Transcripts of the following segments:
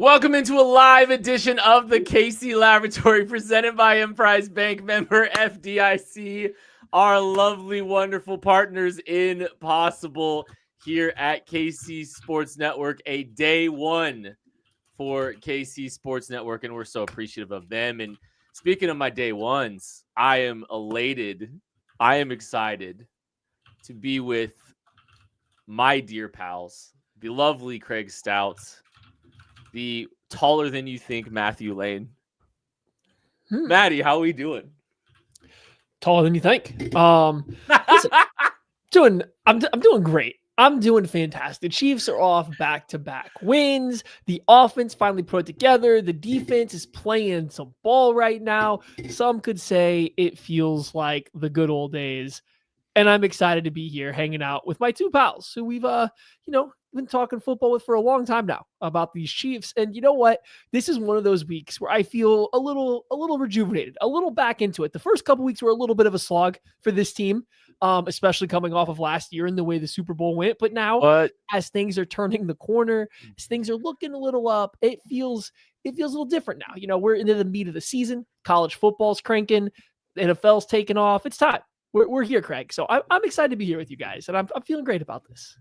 Welcome into a live edition of the KC Laboratory presented by Emprise Bank, member FDIC, our lovely, wonderful partners in Possible here at KC Sports Network, a day one for KC Sports Network, and we're so appreciative of them. And speaking of my day ones, I am elated. I am excited to be with my dear pals, the lovely Craig Stout, the taller than you think Matthew Lane. Maddie, how are we doing? Taller than you think. Listen, I'm doing great. I'm doing fantastic. The Chiefs are off back-to-back wins. The offense finally put together. The defense is playing some ball right now. Some could say it feels like the good old days. And I'm excited to be here hanging out with my two pals who we've been talking football with for a long time now about these Chiefs. And you know what? This is one of those weeks where I feel a little rejuvenated, a little back into it. The first couple weeks were a little bit of a slog for this team, especially coming off of last year and the way the Super Bowl went. But now, as things are turning the corner, as things are looking a little up, it feels a little different now. You know, we're into the meat of the season. College football's cranking. The NFL's taking off. It's time. We're here, Craig. So I'm excited to be here with you guys, and I'm feeling great about this.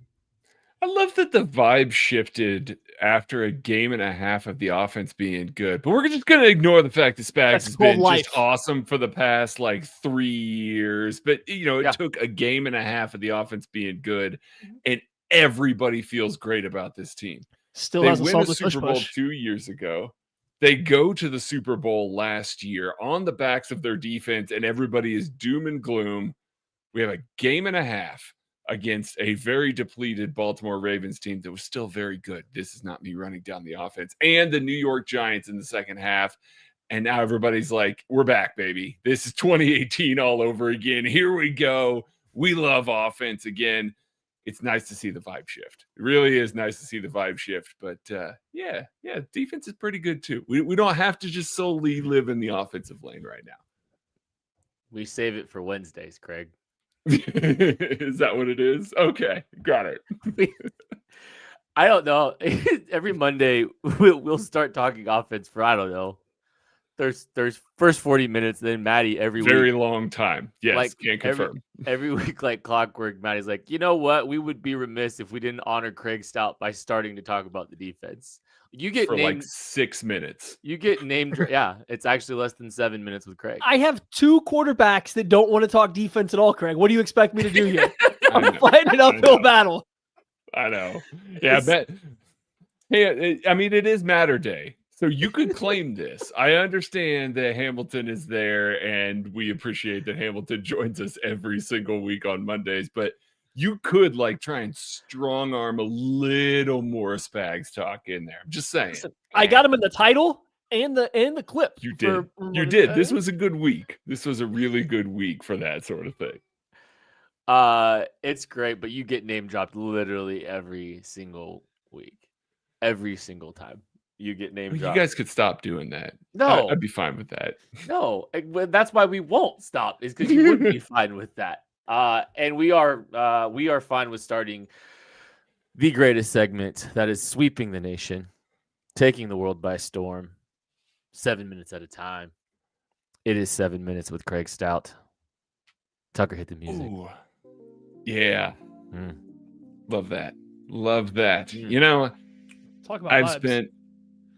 I love that the vibe shifted after a game and a half of the offense being good, but we're just going to ignore the fact that Spags has been just awesome for the past 3 years. But, it took a game and a half of the offense being good, and everybody feels great about this team. Still has win the Super Bowl 2 years ago. They go to the Super Bowl last year on the backs of their defense, and everybody is doom and gloom. We have a game and a half against a very depleted Baltimore Ravens team that was still very good. This is not me running down the offense. And the New York Giants in the second half. And now everybody's like, we're back, baby. This is 2018 all over again. Here we go. We love offense again. It's nice to see the vibe shift. It really is nice to see the vibe shift. But defense is pretty good too. We don't have to just solely live in the offensive lane right now. We save it for Wednesdays, Craig. Is that what it is? Okay, got it. I don't know. Every Monday we'll start talking offense for I don't know. There's first 40 minutes, then Maddie every very week, long time. Yes, can't confirm. Every week, like clockwork, Maddie's like, you know what? We would be remiss if we didn't honor Craig Stout by starting to talk about the defense. You get for named 6 minutes. You get named. Yeah, it's actually less than 7 minutes with Craig. I have two quarterbacks that don't want to talk defense at all, Craig. What do you expect me to do here? I'm fighting an uphill battle. I know. Yeah, I mean, it is Matter Day. So you could claim this. I understand that Hamilton is there, and we appreciate that Hamilton joins us every single week on Mondays, but you could try and strong arm a little more Spags talk in there. I'm just saying. Listen, I got him in the title and the clip. You did. You did. This was a good week. This was a really good week for that sort of thing. It's great, but you get name dropped literally every single week. Every single time. You get name dropped. You guys could stop doing that. No. I'd be fine with that. No. That's why we won't stop, is because you wouldn't be fine with that. And we are fine with starting the greatest segment that is sweeping the nation, taking the world by storm, 7 minutes at a time. It is 7 minutes with Craig Stout. Tucker, hit the music. Ooh. Yeah. Love that. Love that. You know, talk about I've vibes. spent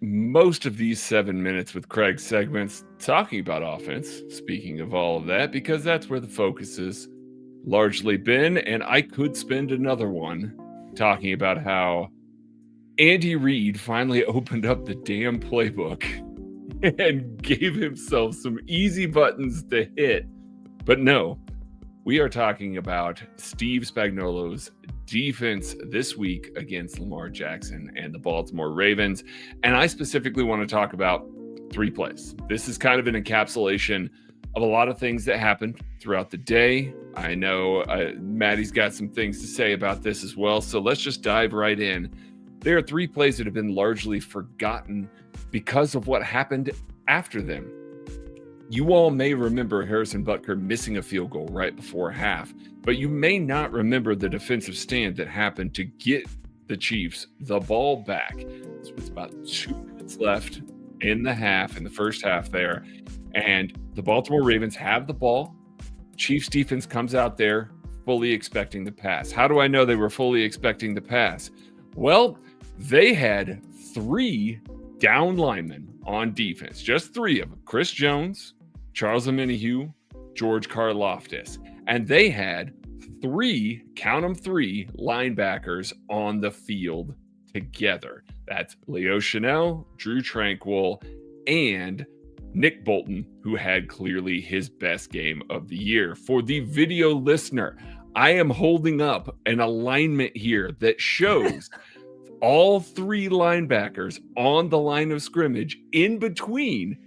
most of these 7 minutes with Craig's segments talking about offense, speaking of all of that, because that's where the focus has largely been. And I could spend another one talking about how Andy Reid finally opened up the damn playbook and gave himself some easy buttons to hit. But no, we are talking about Steve Spagnuolo's defense this week against Lamar Jackson and the Baltimore Ravens. And I specifically want to talk about 3 plays. This is kind of an encapsulation of a lot of things that happened throughout the day. I know Maddie's got some things to say about this as well. So let's just dive right in. There are 3 plays that have been largely forgotten because of what happened after them. You all may remember Harrison Butker missing a field goal right before half, but you may not remember the defensive stand that happened to get the Chiefs the ball back. It's about 2 minutes left in the first half there, and the Baltimore Ravens have the ball. Chiefs defense comes out there fully expecting the pass. How do I know they were fully expecting the pass? Well, they had 3 down linemen on defense, just 3 of them: Chris Jones, Charles Omenihu, George Karlaftis, and they had 3, count them 3, linebackers on the field together. That's Leo Chanel, Drew Tranquil, and Nick Bolton, who had clearly his best game of the year. For the video listener, I am holding up an alignment here that shows all 3 linebackers on the line of scrimmage in between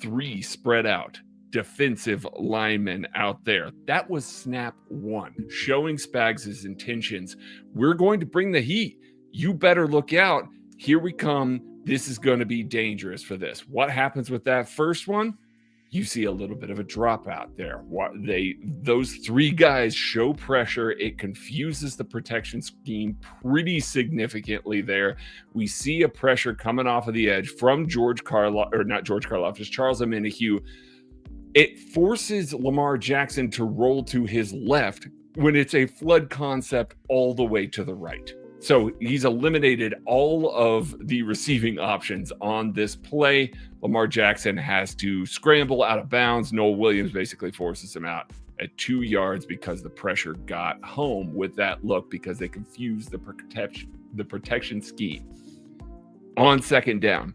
3 spread out defensive linemen out there. That was snap 1, showing Spags' intentions. We're going to bring the heat. You better look out. Here we come. This is going to be dangerous for this. What happens with that first one? You see a little bit of a dropout there. Those 3 guys show pressure. It confuses the protection scheme pretty significantly there. We see a pressure coming off of the edge from Charles Omenihu. It forces Lamar Jackson to roll to his left when it's a flood concept all the way to the right. So he's eliminated all of the receiving options on this play. Lamar Jackson has to scramble out of bounds. Noel Williams basically forces him out at 2 yards because the pressure got home with that look, because they confused the protection scheme. On second down,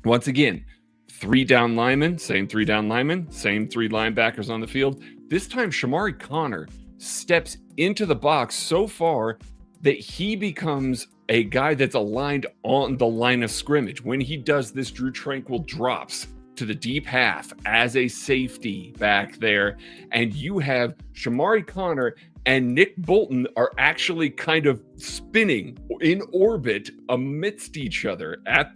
once again, 3 down linemen, same 3 down linemen, same 3 linebackers on the field. This time, Shamari Connor steps into the box so far that he becomes a guy that's aligned on the line of scrimmage. When he does this, Drew Tranquil drops to the deep half as a safety back there, and you have Shamari Connor and Nick Bolton are actually kind of spinning in orbit amidst each other at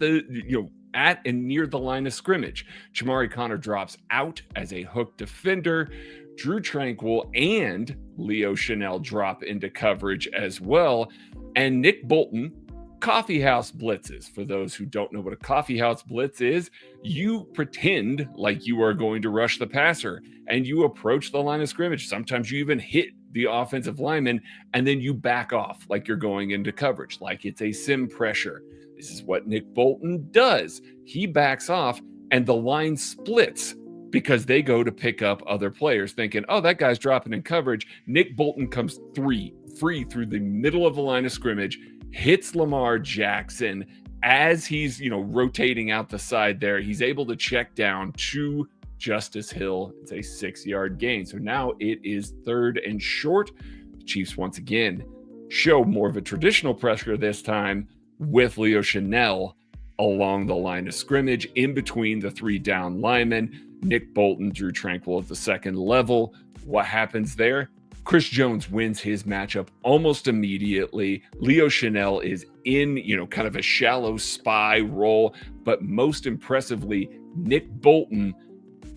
and near the line of scrimmage. Shamari Connor drops out as a hook defender. Drew Tranquil and Leo Chanel drop into coverage as well. And Nick Bolton, coffee house blitzes. For those who don't know what a coffee house blitz is, you pretend like you are going to rush the passer and you approach the line of scrimmage. Sometimes you even hit the offensive lineman and then you back off like you're going into coverage, like it's a sim pressure. This is what Nick Bolton does. He backs off and the line splits because they go to pick up other players thinking, oh, that guy's dropping in coverage. Nick Bolton comes free through the middle of the line of scrimmage, hits Lamar Jackson as he's, rotating out the side there. He's able to check down to Justice Hill. It's a 6-yard gain. So now it is 3rd and short. The Chiefs once again show more of a traditional pressure this time with Leo Chanel along the line of scrimmage in between the 3 down linemen. Nick Bolton, Drew Tranquil at the second level. What happens there? Chris Jones wins his matchup almost immediately. Leo Chanel is in, kind of a shallow spy role, but most impressively, Nick Bolton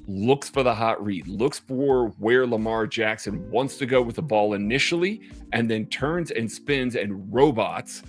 looks for the hot read, looks for where Lamar Jackson wants to go with the ball initially, and then turns and spins and robots,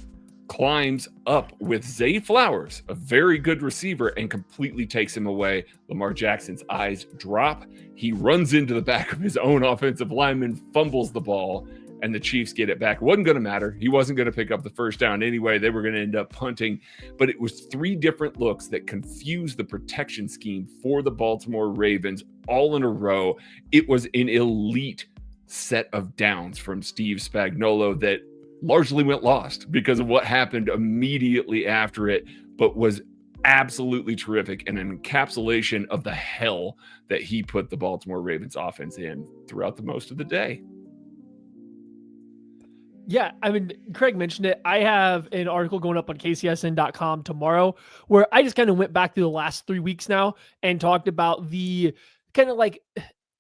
climbs up with Zay Flowers, a very good receiver, and completely takes him away. Lamar Jackson's eyes drop. He runs into the back of his own offensive lineman, fumbles the ball, and the Chiefs get it back. It wasn't going to matter. He wasn't going to pick up the first down anyway. They were going to end up punting, but it was 3 different looks that confused the protection scheme for the Baltimore Ravens all in a row. It was an elite set of downs from Steve Spagnuolo that largely went lost because of what happened immediately after it, but was absolutely terrific and an encapsulation of the hell that he put the Baltimore Ravens offense in throughout the most of the day. Yeah, I mean, Craig mentioned it. I have an article going up on kcsn.com tomorrow where I just kind of went back through the last 3 weeks now and talked about the kind of like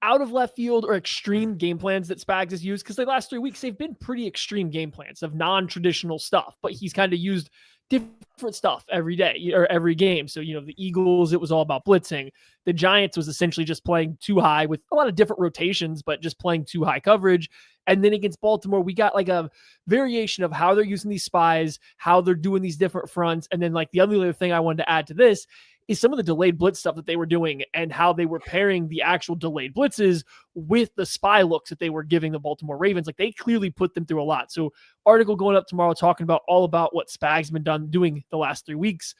out of left field or extreme game plans that Spags has used, because the last 3 weeks they've been pretty extreme game plans of non-traditional stuff, but he's kind of used different stuff every day or every game. So, the Eagles, it was all about blitzing. The Giants was essentially just playing too high with a lot of different rotations, but just playing too high coverage. And then against Baltimore, we got like a variation of how they're using these spies, how they're doing these different fronts. And then like the other thing I wanted to add to this is some of the delayed blitz stuff that they were doing and how they were pairing the actual delayed blitzes with the spy looks that they were giving the Baltimore Ravens. Like they clearly put them through a lot. So article going up tomorrow talking about all about what Spag's been doing the last 3 weeks.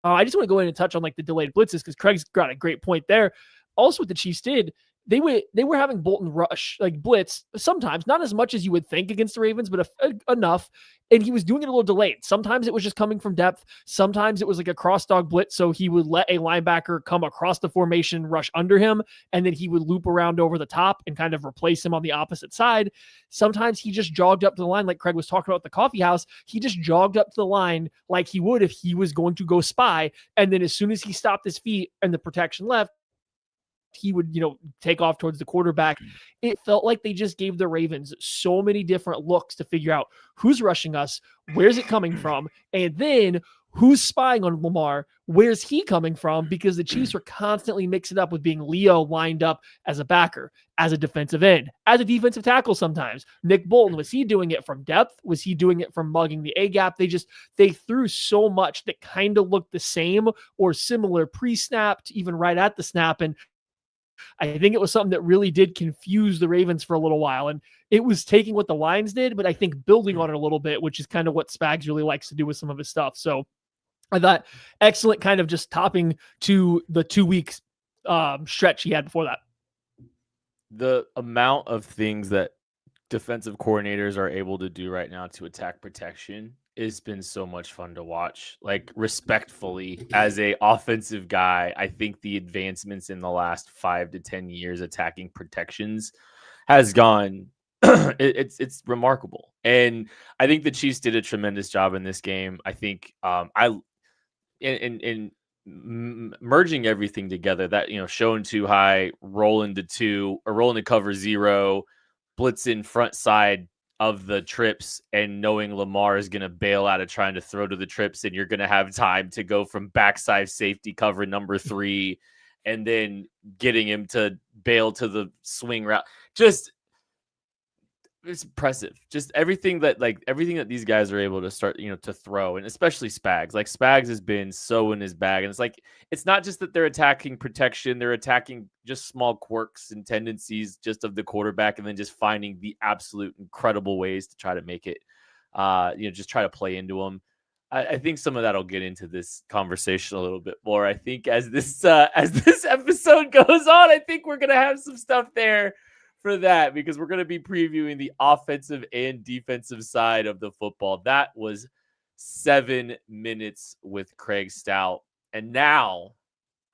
I just want to go in and touch on like the delayed blitzes because Craig's got a great point there. Also, what the Chiefs did, they were having Bolton rush, like blitz, sometimes not as much as you would think against the Ravens, but enough. And he was doing it a little delayed. Sometimes it was just coming from depth. Sometimes it was like a cross dog blitz. So he would let a linebacker come across the formation, rush under him, and then he would loop around over the top and kind of replace him on the opposite side. Sometimes he just jogged up to the line, like Craig was talking about at the coffee house. He just jogged up to the line like he would if he was going to go spy. And then as soon as he stopped his feet and the protection left, he would, take off towards the quarterback. It felt like they just gave the Ravens so many different looks to figure out who's rushing us, where's it coming from, and then who's spying on Lamar, where's he coming from, because the Chiefs were constantly mixing up with being Leo lined up as a backer, as a defensive end, as a defensive tackle sometimes. Nick Bolton, was he doing it from depth? Was he doing it from mugging the A-gap? They threw so much that kind of looked the same or similar pre-snap to even right at the snap, and I think it was something that really did confuse the Ravens for a little while. And it was taking what the Lions did, but I think building on it a little bit, which is kind of what Spags really likes to do with some of his stuff. So I thought excellent kind of just topping to the 2 weeks stretch he had before that. The amount of things that defensive coordinators are able to do right now to attack protection, it's been so much fun to watch. Like, respectfully, as a offensive guy, I think the advancements in the last 5 to 10 years attacking protections has gone it's remarkable. And I think the Chiefs did a tremendous job in this game. I think in merging everything together, that showing too high, rolling to 2 or rolling to cover 0, blitzing front side of the trips, and knowing Lamar is going to bail out of trying to throw to the trips, and you're going to have time to go from backside safety cover number 3 and then getting him to bail to the swing route. Just, it's impressive. Just everything that these guys are able to start, to throw, and especially Spags. Like, Spags has been so in his bag, and it's not just that they're attacking protection, they're attacking just small quirks and tendencies just of the quarterback, and then just finding the absolute incredible ways to try to make it, just try to play into them. I think some of that will get into this conversation a little bit more. I think as this episode goes on, I think we're gonna have some stuff there for that, because we're going to be previewing the offensive and defensive side of the football. That was 7 minutes with Craig Stout. And now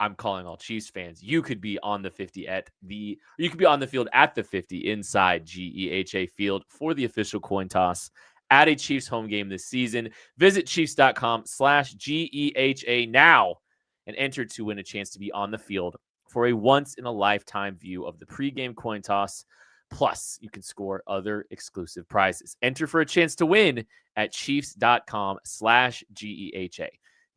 I'm calling all Chiefs fans. You could be on the 50 you could be on the field at the 50 inside GEHA Field for the official coin toss at a Chiefs home game this season. Visit Chiefs.com/GEHA now and enter to win a chance to be on the field for a once-in-a-lifetime view of the pregame coin toss. Plus, you can score other exclusive prizes. Enter for a chance to win at Chiefs.com/GEHA.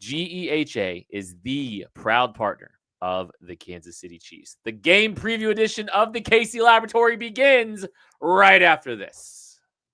GEHA is the proud partner of the Kansas City Chiefs. The game preview edition of the KC Laboratory begins right after this.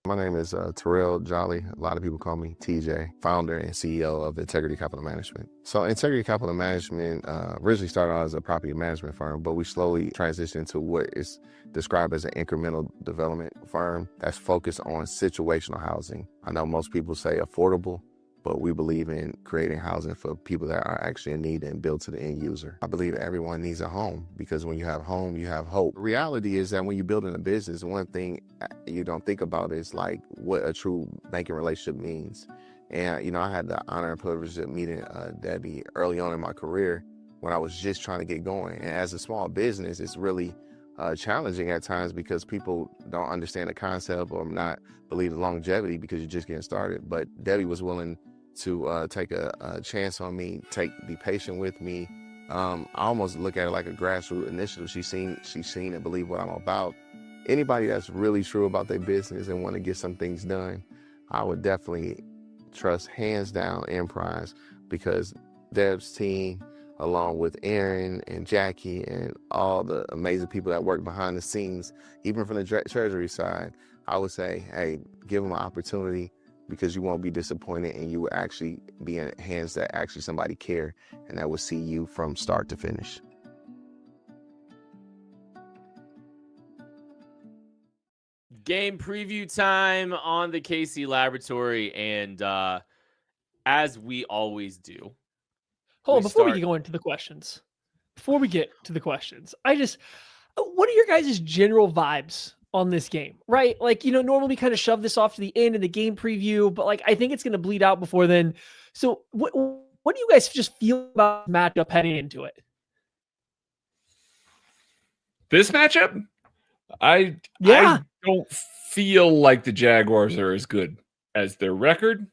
My name is Terrell Jolly. A lot of people call me TJ, founder and CEO of Integrity Capital Management. So Integrity Capital Management originally started out as a property management firm, but we slowly transitioned to what is described as an incremental development firm that's focused on situational housing. I know most people say affordable, but we believe in creating housing for people that are actually in need and built to the end user. I believe everyone needs a home, because when you have home, you have hope. The reality is that when you're building a business, one thing you don't think about is like what a true banking relationship means. And, I had the honor and privilege of meeting Debbie early on in my career when I was just trying to get going. And as a small business, it's really challenging at times because people don't understand the concept or not believe in longevity because you're just getting started. But Debbie was willing to take a chance on me, be patient with me. I almost look at it like a grassroots initiative. She's seen and believe what I'm about. Anybody that's really true about their business and want to get some things done, I would definitely trust hands down Emprise, because Deb's team, along with Aaron and Jackie and all the amazing people that work behind the scenes, even from the treasury side, I would say, hey, give them an opportunity, because you won't be disappointed, and you will actually be in hands that actually somebody care and that will see you from start to finish. Game preview time on the KC Laboratory, and as we always do. Hold on, before we go into the questions, what are your guys' general vibes on this game, right? Like, normally we kind of shove this off to the end of the game preview, but like, I think it's going to bleed out before then. So what do you guys just feel about the matchup heading into it? This matchup? I don't feel like the Jaguars are as good as their record.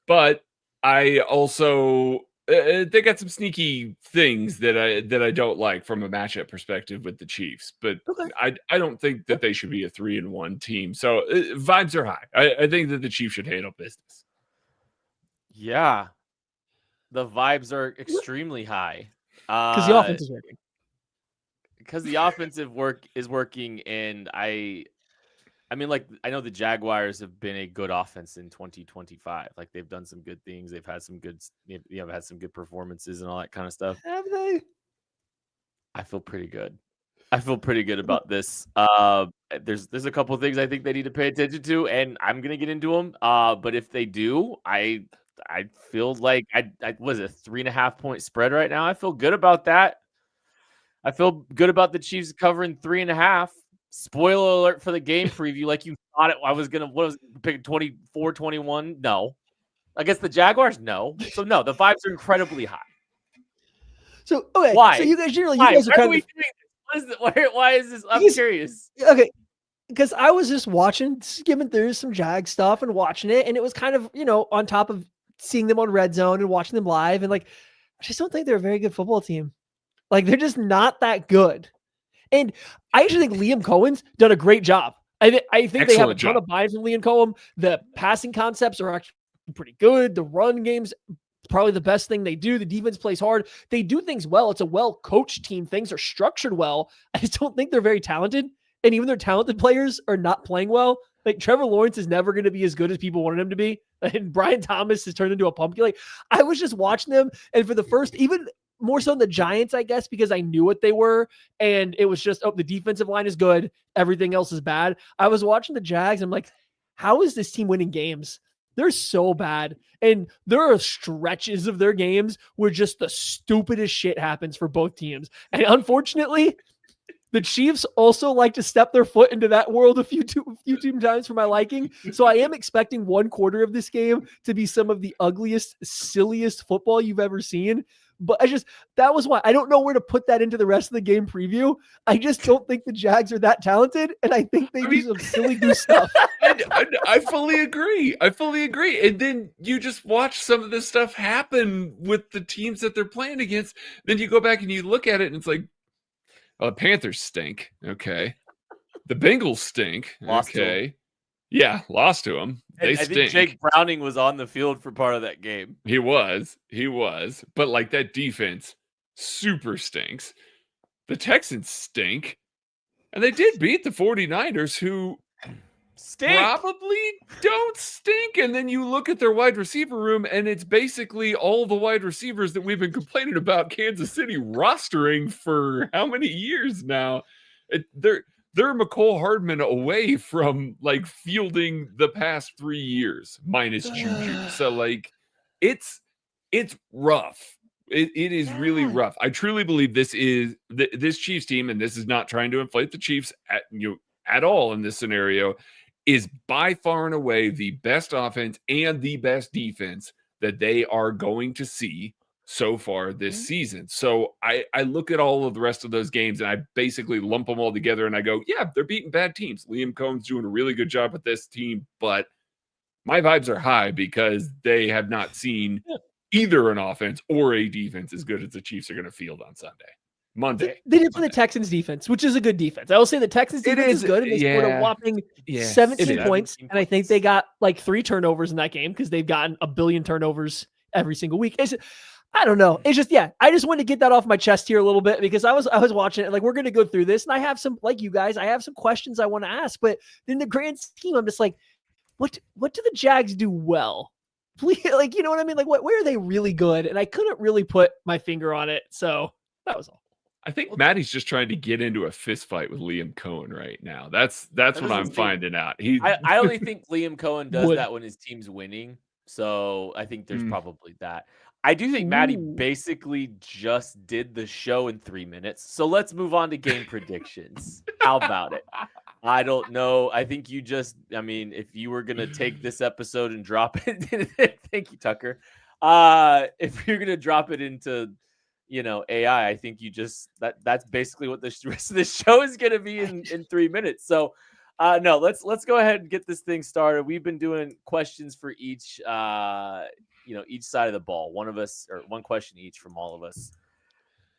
But I also they got some sneaky things that I don't like from a matchup perspective with the Chiefs. But I don't think that they should be a 3-1 team. So vibes are high. I think that the Chiefs should handle business. Yeah, the vibes are extremely high because the offense is working. Because the offensive work is working, and I mean, like, I know the Jaguars have been a good offense in 2025. Like, they've done some good things. They've had some good, had some good performances and all that kind of stuff. Have they? I feel pretty good. I feel pretty good about this. There's a couple of things I think they need to pay attention to, and I'm gonna get into them. But if they do, I feel like I was a 3.5 point spread right now. I feel good about that. I feel good about the Chiefs covering 3.5. Spoiler alert for the game preview. Like you thought I was going to pick 24-21. No. Against the Jaguars? No. So no, the vibes are incredibly high. So, okay. Why? So you guys generally, why? You guys are kind of. Why is this? I'm curious. Okay. Because I was just skimming through some Jag stuff and watching it. And it was kind of, on top of seeing them on Red Zone and watching them live. And like, I just don't think they're a very good football team. Like, they're just not that good. And I actually think Liam Cohen's done a great job. I think Excellent they have a ton job. of buy from Liam Cohen. The passing concepts are actually pretty good. The run game's probably the best thing they do. The defense plays hard. They do things well. It's a well-coached team. Things are structured well. I just don't think they're very talented. And even their talented players are not playing well. Like, Trevor Lawrence is never going to be as good as people wanted him to be. And Brian Thomas has turned into a pumpkin. Like, I was just watching them, and for the first, even more so than the Giants, I guess, because I knew what they were. And it was just, the defensive line is good. Everything else is bad. I was watching the Jags. I'm like, how is this team winning games? They're so bad. And there are stretches of their games where just the stupidest shit happens for both teams. And unfortunately, the Chiefs also like to step their foot into that world a few times for my liking. So I am expecting one quarter of this game to be some of the ugliest, silliest football you've ever seen. But that was why I don't know where to put that into the rest of the game preview. I just don't think the Jags are that talented, and I think they do some silly goose stuff. I fully agree. And then you just watch some of this stuff happen with the teams that they're playing against. Then you go back and you look at it, and it's like, the Panthers stink. Okay. The Bengals stink. Okay. Yeah, lost to them. I think Jake Browning was on the field for part of that game. He was. But like, that defense super stinks. The Texans stink. And they did beat the 49ers, who probably don't stink. And then you look at their wide receiver room, and it's basically all the wide receivers that we've been complaining about Kansas City rostering for how many years now? They're McCole Hardman away from like fielding the past 3 years minus Juju. So like, it's rough. It is really rough. I truly believe this is this Chiefs team, and this is not trying to inflate the Chiefs at all in this scenario, is by far and away the best offense and the best defense that they are going to see so far this season. So I look at all of the rest of those games, and I basically lump them all together, and I go, yeah, they're beating bad teams. Liam Cohen's doing a really good job with this team, but my vibes are high because they have not seen either an offense or a defense as good as the Chiefs are going to field on Sunday. Monday. They did play the Texans defense, which is a good defense. I will say the Texans defense is good, and they scored a whopping 17 points. And I think they got like 3 turnovers in that game because they've gotten a billion turnovers every single week. I don't know. It's just, I just wanted to get that off my chest here a little bit because I was watching it. Like, we're going to go through this, and I have some, like you guys, I have some questions I want to ask. But in the grand scheme, I'm just like, what do the Jags do well? Please, like, you know what I mean? Like, where are they really good? And I couldn't really put my finger on it. So that was all. I think Maddie's just trying to get into a fist fight with Liam Cohen right now. That's what I'm finding out. I only think Liam Cohen does that when his team's winning. So I think there's probably that. I do think Maddie basically just did the show in 3 minutes. So let's move on to game predictions. How about it? I don't know. I think if you were going to take this episode and drop it, thank you, Tucker. If you're going to drop it into, AI, I think that's basically what the rest of the show is going to be in 3 minutes. So no, let's go ahead and get this thing started. We've been doing questions for each, each side of the ball. One of us, or one question each from all of us.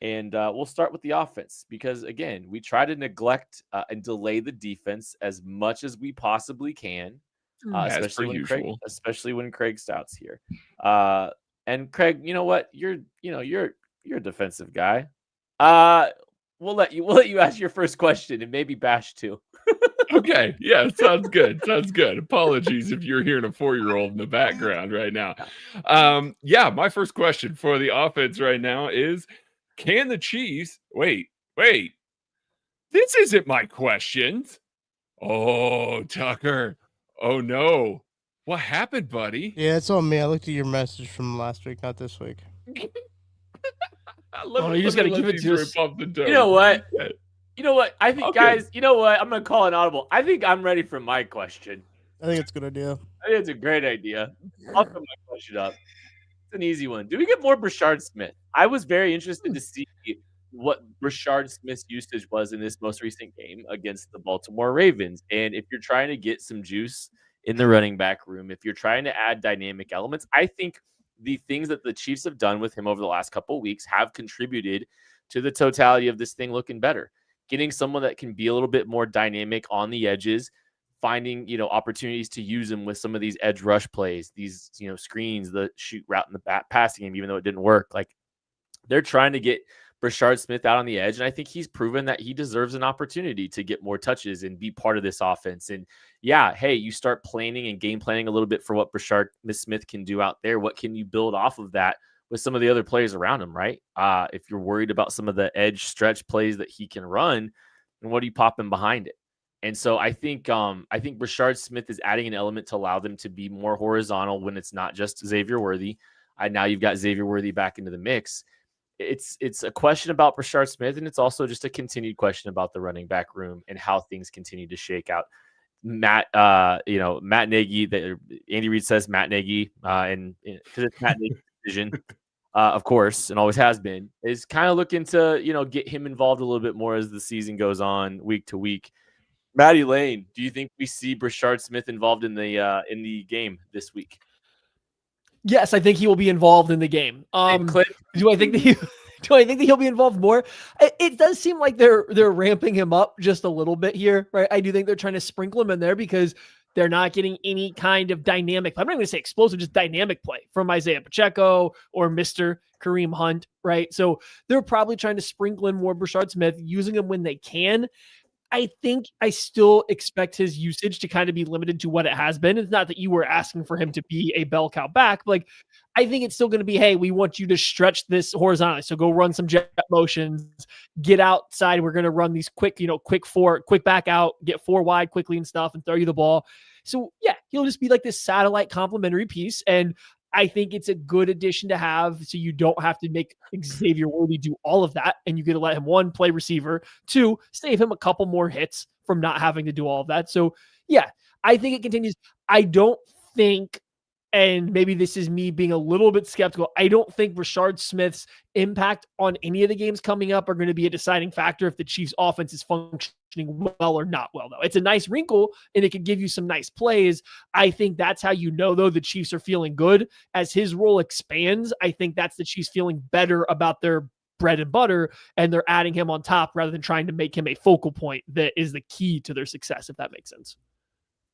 And we'll start with the offense because, again, we try to neglect and delay the defense as much as we possibly can, especially when Craig Stout's here. And Craig, you know what? You're a defensive guy. We'll let you ask your first question and maybe Bash too. Okay. Yeah, sounds good. Sounds good. Apologies if you're hearing a 4-year-old in the background right now. My first question for the offense right now is, can the Chiefs wait, this isn't my question. Oh, Tucker. Oh no. What happened, buddy? Yeah, it's on me. I looked at your message from last week, not this week. You just got to give it to us. You know what? I think, guys, you know what? I'm going to call an audible. I think I'm ready for my question. I think it's a good idea. I think it's a great idea. I'll put my question up. It's an easy one. Do we get more Brashard Smith? I was very interested to see what Brashard Smith's usage was in this most recent game against the Baltimore Ravens. And if you're trying to get some juice in the running back room, if you're trying to add dynamic elements, I think the things that the Chiefs have done with him over the last couple of weeks have contributed to the totality of this thing looking better. Getting someone that can be a little bit more dynamic on the edges, finding, opportunities to use him with some of these edge rush plays, these, screens, the shoot route in the passing game, even though it didn't work. Like, they're trying to get Brashard Smith out on the edge, and I think he's proven that he deserves an opportunity to get more touches and be part of this offense. And you start planning and game planning a little bit for what Brashard Smith can do out there. What can you build off of that with some of the other players around him, right? If you're worried about some of the edge stretch plays that he can run, then what are you popping behind it? And so I think Brashard Smith is adding an element to allow them to be more horizontal when it's not just Xavier Worthy. Now you've got Xavier Worthy back into the mix. It's a question about Brashard Smith, and it's also just a continued question about the running back room and how things continue to shake out. Matt Nagy, Andy Reid says Matt Nagy, and because it's Matt Nagy's decision, of course, and always has been, is kind of looking to, get him involved a little bit more as the season goes on week to week. Maddie Lane, do you think we see Brashard Smith involved in the game this week? Yes, I think he will be involved in the game. Do I think that he'll be involved more? It does seem like they're ramping him up just a little bit here, right? I do think they're trying to sprinkle him in there because they're not getting any kind of dynamic. I'm not going to say explosive, just dynamic play from Isaiah Pacheco or Mr. Kareem Hunt, right? So they're probably trying to sprinkle in more Brashard Smith, using him when they can. I think I still expect his usage to kind of be limited to what it has been. It's not that you were asking for him to be a bell cow back, but I think it's still going to be, hey, we want you to stretch this horizontally. So go run some jet motions, get outside. We're going to run these quick back out, get 4 wide quickly and stuff, and throw you the ball. So he'll just be like this satellite complementary piece. And I think it's a good addition to have, so you don't have to make Xavier Worthy do all of that, and you get to let him, 1, play receiver, 2, save him a couple more hits from not having to do all of that. So I think it continues. I don't think, and maybe this is me being a little bit skeptical, I don't think Brashard Smith's impact on any of the games coming up are going to be a deciding factor if the Chiefs' offense is functioning well or not well, though. It's a nice wrinkle, and it could give you some nice plays. I think that's how though, the Chiefs are feeling good. As his role expands, I think that's the Chiefs feeling better about their bread and butter, and they're adding him on top rather than trying to make him a focal point that is the key to their success, if that makes sense.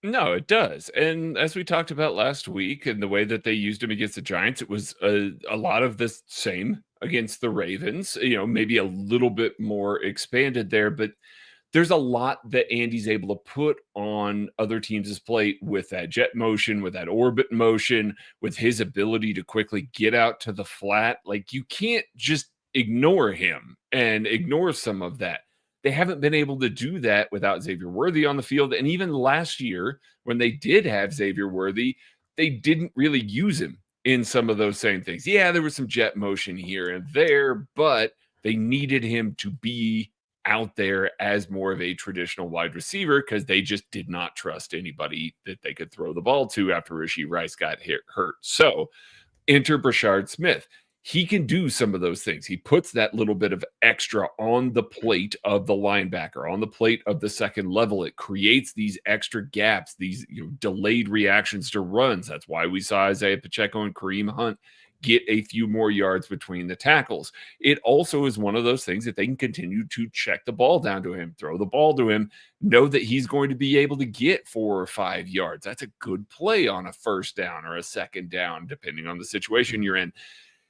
No, it does. And as we talked about last week and the way that they used him against the Giants, it was a lot of the same against the Ravens, maybe a little bit more expanded there, but there's a lot that Andy's able to put on other teams' plate with that jet motion, with that orbit motion, with his ability to quickly get out to the flat. Like, you can't just ignore him and ignore some of that. They haven't been able to do that without Xavier Worthy on the field. And even last year, when they did have Xavier Worthy, they didn't really use him in some of those same things. Yeah, there was some jet motion here and there, but they needed him to be out there as more of a traditional wide receiver because they just did not trust anybody that they could throw the ball to after Rashee Rice got hurt. So enter Brashard Smith. He can do some of those things. He puts that little bit of extra on the plate of the linebacker, on the plate of the second level. It creates these extra gaps, these delayed reactions to runs. That's why we saw Isaiah Pacheco and Kareem Hunt get a few more yards between the tackles. It also is one of those things that they can continue to check the ball down to him, throw the ball to him, know that he's going to be able to get 4 or 5 yards. That's a good play on a first down or a second down, depending on the situation you're in.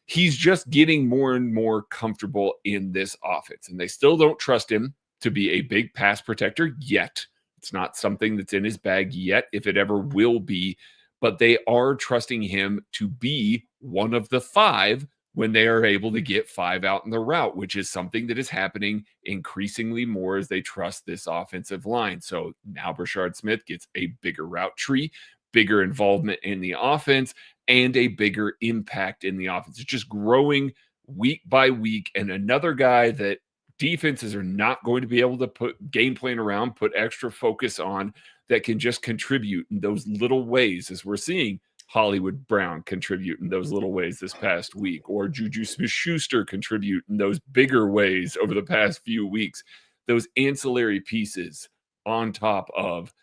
He's just getting more and more comfortable in this offense, and they still don't trust him to be a big pass protector yet. It's not something that's in his bag yet, if it ever will be, but they are trusting him to be one of the 5 when they are able to get 5 out in the route, which is something that is happening increasingly more as they trust this offensive line. So now Brashard Smith gets a bigger route tree, bigger involvement in the offense, and a bigger impact in the offense. It's just growing week by week. And another guy that defenses are not going to be able to put game plan around, put extra focus on, that can just contribute in those little ways, as we're seeing Hollywood Brown contribute in those little ways this past week, or Juju Smith-Schuster contribute in those bigger ways over the past few weeks. Those ancillary pieces on top of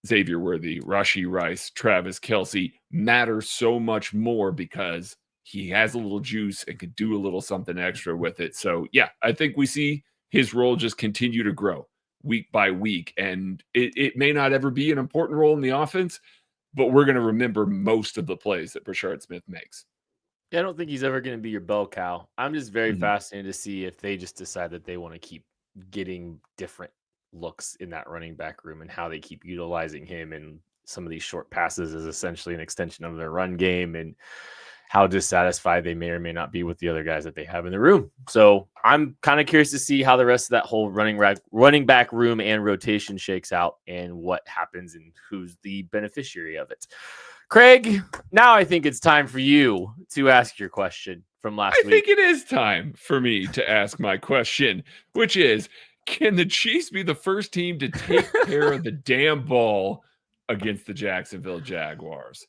Xavier Worthy, Rashee Rice, Travis Kelce matter so much more because he has a little juice and could do a little something extra with it. So, yeah, I think we see his role just continue to grow week by week. And it may not ever be an important role in the offense, but we're going to remember most of the plays that Brashard Smith makes. Yeah, I don't think he's ever going to be your bell cow. I'm just very fascinated to see if they just decide that they want to keep getting different looks in that running back room and how they keep utilizing him and some of these short passes as essentially an extension of their run game, and how dissatisfied they may or may not be with the other guys that they have in the room. So I'm kind of curious to see how the rest of that whole running back room and rotation shakes out and what happens and who's the beneficiary of it. Craig, now I think it's time for you to ask your question from last week. I think it is time for me to ask my question, which is, can the Chiefs be the first team to take care of the damn ball against the Jacksonville Jaguars?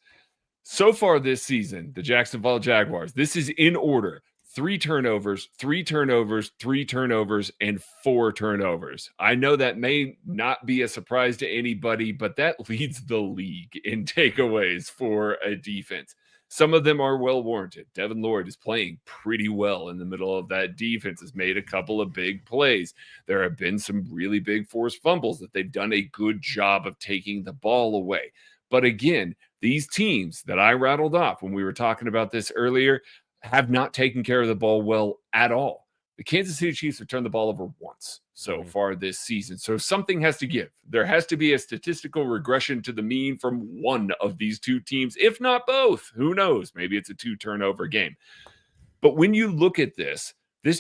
So far this season, the Jacksonville Jaguars, this is in order: 3 turnovers, 3 turnovers, 3 turnovers, and 4 turnovers. I know that may not be a surprise to anybody, but that leads the league in takeaways for a defense. Some of them are well warranted. Devin Lloyd is playing pretty well in the middle of that defense, has made a couple of big plays. There have been some really big forced fumbles that they've done a good job of taking the ball away. But again, these teams that I rattled off when we were talking about this earlier have not taken care of the ball well at all. The Kansas City Chiefs have turned the ball over once so far this season. So something has to give. There has to be a statistical regression to the mean from one of these two teams, if not both. Who knows? Maybe it's a 2-turnover game. But when you look at this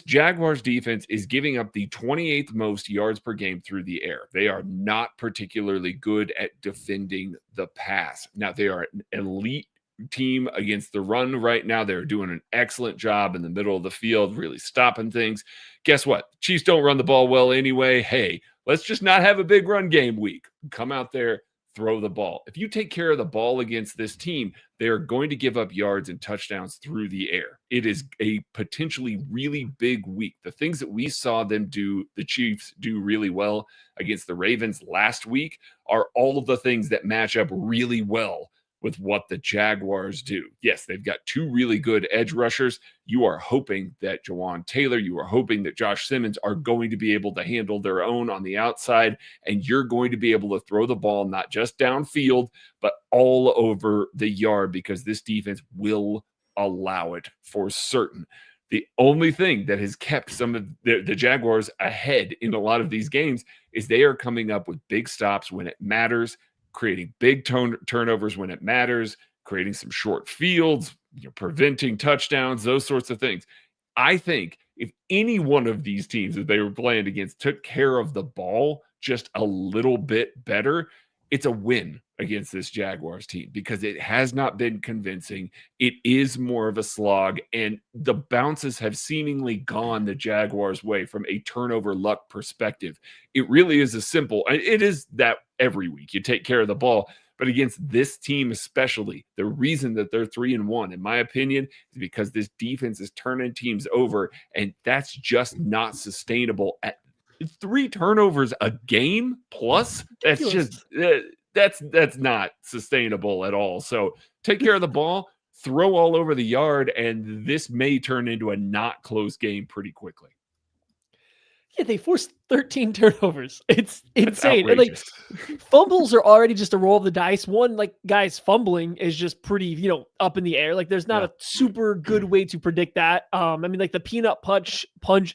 Jaguars defense is giving up the 28th most yards per game through the air. They are not particularly good at defending the pass. Now, they are an elite team against the run right now. They're doing an excellent job in the middle of the field, really stopping things. Guess what? Chiefs don't run the ball well anyway. Hey, let's just not have a big run game week. Come out there, throw the ball. If you take care of the ball against this team, they are going to give up yards and touchdowns through the air. It is a potentially really big week. The things that we saw them do, the Chiefs do really well against the Ravens last week, are all of the things that match up really well with what the Jaguars do. Yes, they've got two really good edge rushers. You are hoping that Jawan Taylor, you are hoping that Josh Simmons are going to be able to handle their own on the outside, and you're going to be able to throw the ball not just downfield, but all over the yard, because this defense will allow it for certain. The only thing that has kept some of the Jaguars ahead in a lot of these games is they are coming up with big stops when it matters, creating big turnovers when it matters, creating some short fields, preventing touchdowns, those sorts of things. I think if any one of these teams that they were playing against took care of the ball just a little bit better, it's a win against this Jaguars team, because it has not been convincing. It is more of a slog, and the bounces have seemingly gone the Jaguars' way from a turnover luck perspective. It really is it is that every week you take care of the ball, but against this team especially, the reason that they're 3-1, in my opinion, is because this defense is turning teams over, and that's just not sustainable at 3 turnovers a game plus. That's just that's not sustainable at all. So take care of the ball, throw all over the yard, and this may turn into a not close game pretty quickly. Yeah, they forced 13 turnovers. It's insane. And outrageous. Fumbles are already just a roll of the dice. One, guys fumbling is just pretty, up in the air. There's not a super good way to predict that. The peanut punch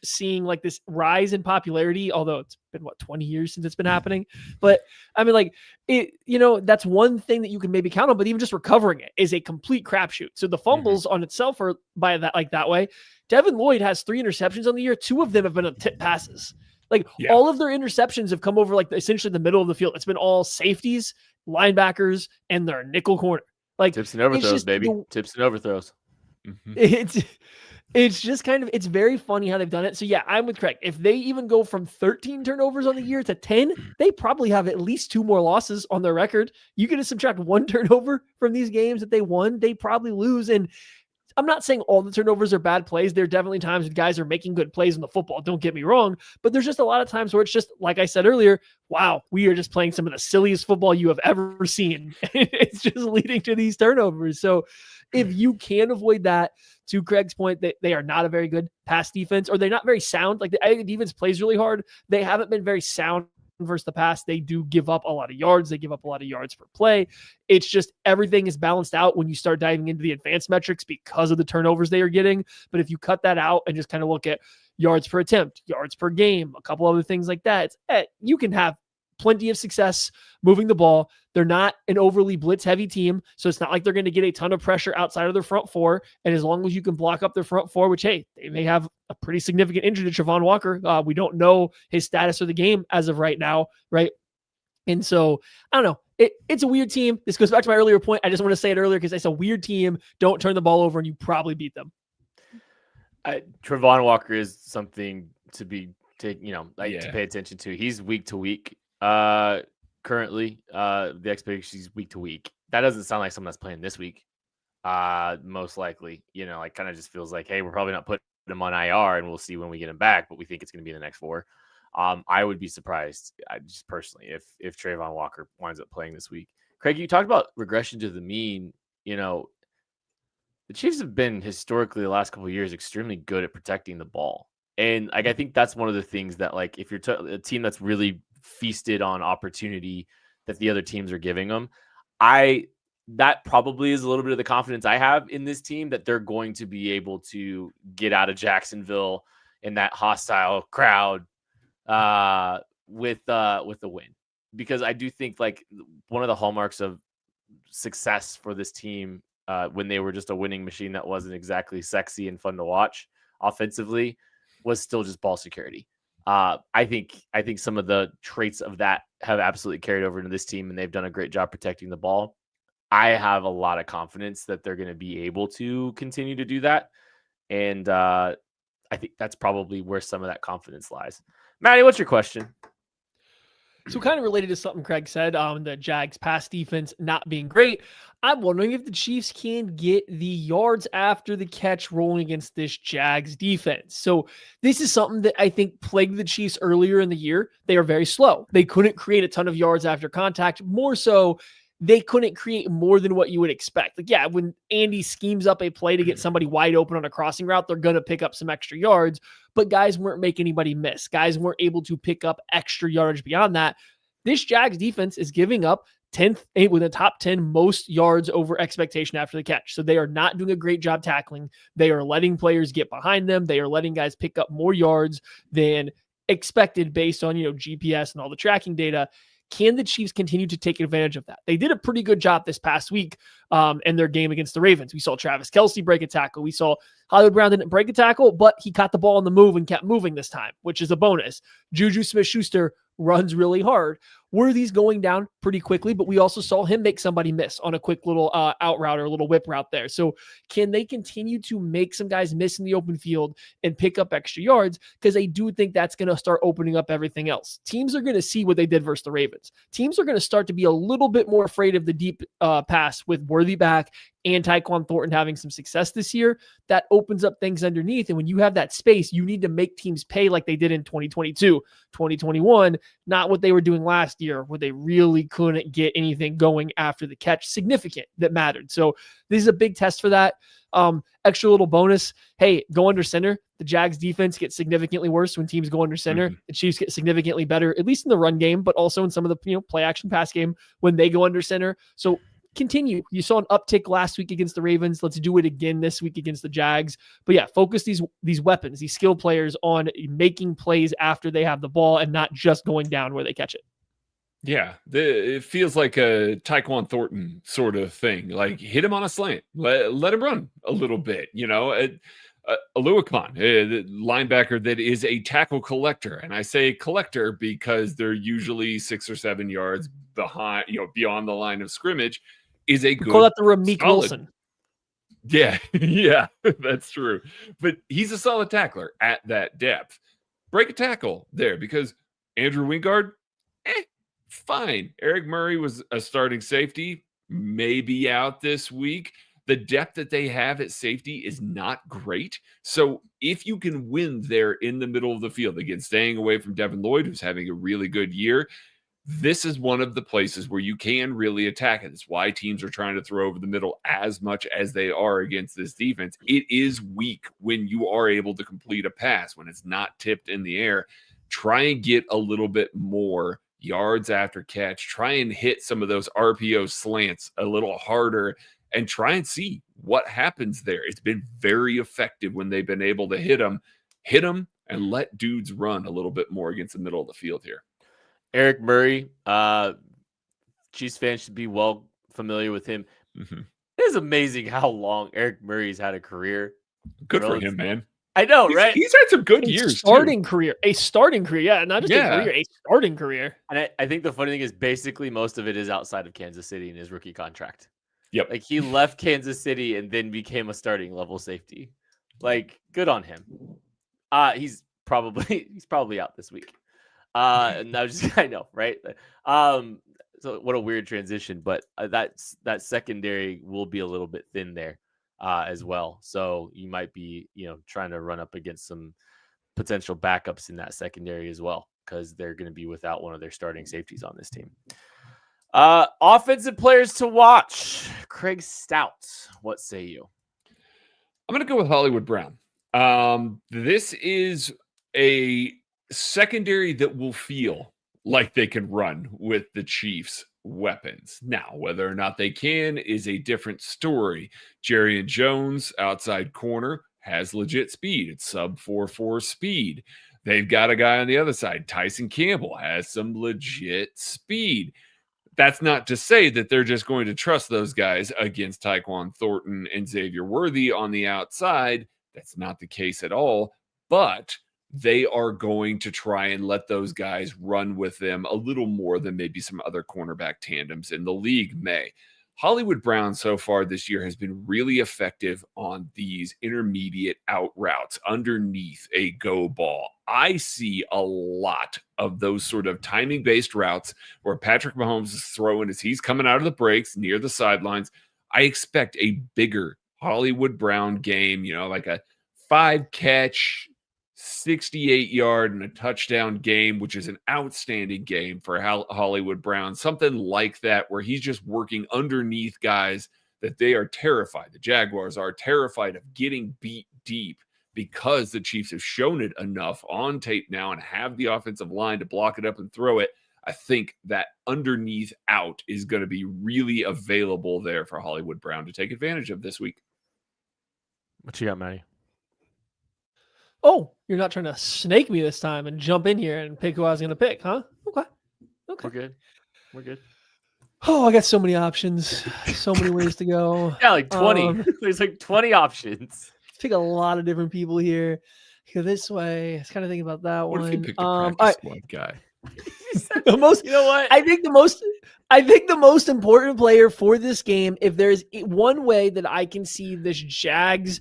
seeing this rise in popularity, although it's been 20 years since it's been happening. But that's one thing that you can maybe count on, but even just recovering it is a complete crapshoot. So the fumbles on itself are by that way. Devin Lloyd has 3 interceptions on the year. 2 of them have been on tip passes. All of their interceptions have come over essentially the middle of the field. It's been all safeties, linebackers, and their nickel corner. Tips and overthrows, baby. Tips and overthrows. It's just it's very funny how they've done it. So yeah, I'm with Craig. If they even go from 13 turnovers on the year to 10, they probably have at least 2 more losses on their record. You can subtract 1 turnover from these games that they won, they probably lose. And I'm not saying all the turnovers are bad plays. There are definitely times when guys are making good plays in the football. Don't get me wrong. But there's just a lot of times where it's just, like I said earlier, wow, we are just playing some of the silliest football you have ever seen. It's just leading to these turnovers. So if you can avoid that, to Craig's point, that they are not a very good pass defense, or they're not very sound. I think the defense plays really hard. They haven't been very sound versus the pass. They do give up a lot of yards. They give up a lot of yards per play. It's just everything is balanced out when you start diving into the advanced metrics because of the turnovers they are getting. But if you cut that out and just look at yards per attempt, yards per game, a couple other things like that, you can have plenty of success moving the ball. They're not an overly blitz heavy team, so it's not like they're going to get a ton of pressure outside of their front 4. And as long as you can block up their front 4, which, hey, they may have a pretty significant injury to Travon Walker. We don't know his status of the game as of right now, right? And so, I don't know. It's a weird team. This goes back to my earlier point. I just want to say it earlier because it's a weird team. Don't turn the ball over and you probably beat them. Travon Walker is something to be to pay attention to. He's week to week. Currently, the expectation is week to week. That doesn't sound like someone that's playing this week. Most likely, kind of just feels like, hey, we're probably not putting him on IR, and we'll see when we get him back. But we think it's going to be the next 4. I would be surprised, just personally, if Travon Walker winds up playing this week. Craig, you talked about regression to the mean. The Chiefs have been historically the last couple of years extremely good at protecting the ball, and I think that's one of the things that, if you're a team that's really feasted on opportunity that the other teams are giving them, that probably is a little bit of the confidence I have in this team, that they're going to be able to get out of Jacksonville in that hostile crowd with a win. Because I do think one of the hallmarks of success for this team when they were just a winning machine that wasn't exactly sexy and fun to watch offensively was still just ball security. I think some of the traits of that have absolutely carried over into this team, and they've done a great job protecting the ball. I have a lot of confidence that they're going to be able to continue to do that. And I think that's probably where some of that confidence lies. Maddie, what's your question? So kind of related to something Craig said, the Jags pass defense not being great. I'm wondering if the Chiefs can get the yards after the catch rolling against this Jags defense. So this is something that I think plagued the Chiefs earlier in the year. They are very slow. They couldn't create a ton of yards after contact. More so, they couldn't create more than what you would expect. Like, yeah, when Andy schemes up a play to get somebody wide open on a crossing route, they're going to pick up some extra yards, but guys weren't making anybody miss. Guys weren't able to pick up extra yardage beyond that. This Jags defense is giving up 10th with a top 10 most yards over expectation after the catch. So they are not doing a great job tackling. They are letting players get behind them. They are letting guys pick up more yards than expected based on, GPS and all the tracking data. Can the Chiefs continue to take advantage of that? They did a pretty good job this past week in their game against the Ravens. We saw Travis Kelce break a tackle. We saw Hollywood Brown didn't break a tackle, but he caught the ball on the move and kept moving this time, which is a bonus. Juju Smith-Schuster runs really hard. Worthy's going down pretty quickly, but we also saw him make somebody miss on a quick little out route or a little whip route there. So can they continue to make some guys miss in the open field and pick up extra yards? Because I do think that's going to start opening up everything else. Teams are going to see what they did versus the Ravens. Teams are going to start to be a little bit more afraid of the deep pass with Worthy back and Tyquan Thornton having some success this year. That opens up things underneath. And when you have that space, you need to make teams pay like they did in 2022, 2021, not what they were doing last year, where they really couldn't get anything going after the catch significant that mattered. So this is a big test for that. Extra little bonus. Hey, go under center. The Jags defense gets significantly worse when teams go under center. The Chiefs get significantly better, at least in the run game, but also in some of the play action pass game when they go under center. So continue. You saw an uptick last week against the Ravens. Let's do it again this week against the Jags. But yeah, focus these weapons, these skill players on making plays after they have the ball and not just going down where they catch it. Yeah, it feels like a Tyquan Thornton sort of thing. Like, hit him on a slant, let him run a little bit. Aluakon, the linebacker that is a tackle collector, and I say collector because they're usually 6 or 7 yards behind, beyond the line of scrimmage, is a good. Call that the Rameek solid, Wilson. Yeah, yeah, that's true. But he's a solid tackler at that depth. Break a tackle there because Andrew Wingard, fine. Eric Murray was a starting safety, maybe out this week. The depth that they have at safety is not great. So if you can win there in the middle of the field, again, staying away from Devin Lloyd, who's having a really good year, this is one of the places where you can really attack it. It's why teams are trying to throw over the middle as much as they are against this defense. It is weak when you are able to complete a pass, when it's not tipped in the air. Try and get a little bit more yards after catch. Try and hit some of those RPO slants a little harder and try and see what happens there. It's been very effective when they've been able to hit them and let dudes run a little bit more against the middle of the field here. Eric Murray, Chiefs fans should be well familiar with him. Mm-hmm. It is amazing how long Eric Murray's had a career. Good for him, man. I know, right? He's had some good years. A starting career. Yeah, not just a career, a starting career. And I think the funny thing is basically most of it is outside of Kansas City in his rookie contract. Yep. Like, he left Kansas City and then became a starting level safety. Like, good on him. He's probably out this week. And I know, right? So what a weird transition, but that secondary will be a little bit thin there as well. So you might be, trying to run up against some potential backups in that secondary as well, because they're going to be without one of their starting safeties on this team. Offensive players to watch. Craig Stout, what say you? I'm going to go with Hollywood Brown. This is a secondary that will feel like they can run with the Chiefs' weapons. Now, whether or not they can is a different story. Jerry and Jones, outside corner, has legit speed. It's sub 4.4 speed. They've got a guy on the other side. Tyson Campbell has some legit speed. That's not to say that they're just going to trust those guys against Tyquan Thornton and Xavier Worthy on the outside. That's not the case at all. But they are going to try and let those guys run with them a little more than maybe some other cornerback tandems in the league may. Hollywood Brown so far this year has been really effective on these intermediate out routes underneath a go ball. I see a lot of those sort of timing-based routes where Patrick Mahomes is throwing as he's coming out of the breaks near the sidelines. I expect a bigger Hollywood Brown game, like a 5-catch, 68-yard and a touchdown game, which is an outstanding game for Hollywood Brown, something like that, where he's just working underneath guys that they are terrified. The Jaguars are terrified of getting beat deep because the Chiefs have shown it enough on tape now and have the offensive line to block it up and throw it. I think that underneath out is going to be really available there for Hollywood Brown to take advantage of this week. What you got, Matty? Oh, you're not trying to snake me this time and jump in here and pick who I was going to pick, huh? Okay. We're good. Oh, I got so many options, so many ways to go. Yeah, like 20. There's like 20 options. Pick a lot of different people here. Go this way. I was kind of thinking about that What one. if you picked a practice squad guy? The most, you know what? I think the most important player for this game, if there's one way that I can see this Jags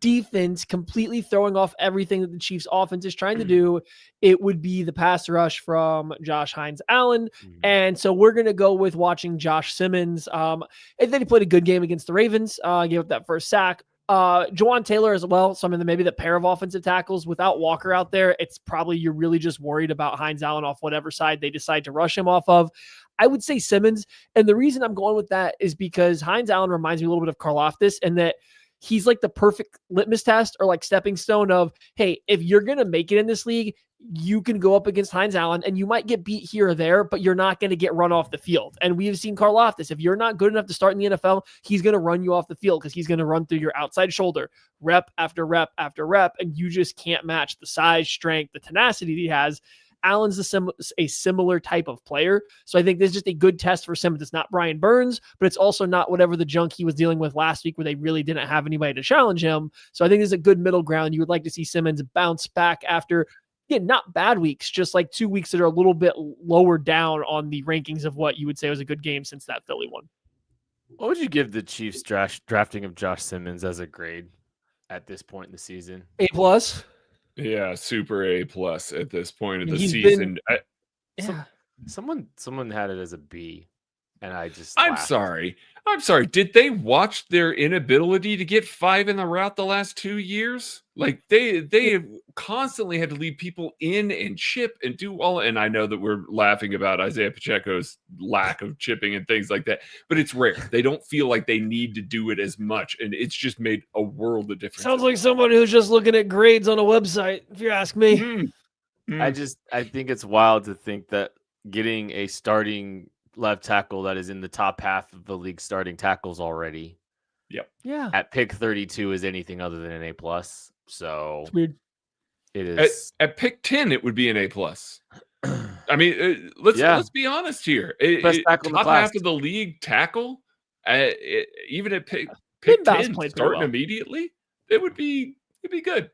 defense completely throwing off everything that the Chiefs offense is trying to do, it would be the pass rush from Josh Hines-Allen. And so we're going to go with watching Josh Simmons. And then he played a good game against the Ravens, gave up that first sack. Jawan Taylor as well. So I mean, maybe the pair of offensive tackles without Walker out there, it's probably you're really just worried about Hines-Allen off whatever side they decide to rush him off of. I would say Simmons. And the reason I'm going with that is because Hines-Allen reminds me a little bit of Karlaftis, and that he's like the perfect litmus test or like stepping stone of, hey, if you're going to make it in this league, you can go up against Hines-Allen and you might get beat here or there, but you're not going to get run off the field. And we've seen Karlaftis. If you're not good enough to start in the NFL, he's going to run you off the field because he's going to run through your outside shoulder, rep after rep after rep, and you just can't match the size, strength, the tenacity he has. Allen's a similar type of player. So I think this is just a good test for Simmons. It's not Brian Burns, but it's also not whatever the junk he was dealing with last week where they really didn't have anybody to challenge him. So I think this is a good middle ground. You would like to see Simmons bounce back after, not bad weeks, just like 2 weeks that are a little bit lower down on the rankings of what you would say was a good game since that Philly one. What would you give the Chiefs drafting of Josh Simmons as a grade at this point in the season? A+. Yeah, super A+ at this point of the He's season. Someone had it as a B, and I just I'm laughed. sorry. Did they watch their inability to get 5 in the route the last 2 years? Like they have constantly had to leave people in and chip and do all. And I know that we're laughing about Isaiah Pacheco's lack of chipping and things like that, but it's rare. They don't feel like they need to do it as much, and it's just made a world of difference. Sounds like somebody who's just looking at grades on a website, if you ask me. I think it's wild to think that getting a starting left tackle that is in the top half of the league starting tackles already. Yep. Yeah. At pick 32 is anything other than an A+. So It's weird. it is. At pick 10, it would be an A+. I mean, let's be honest here. Best tackle in the top class. half of the league tackle, even at pick Bass 10, played pretty starting well. immediately, it'd be good.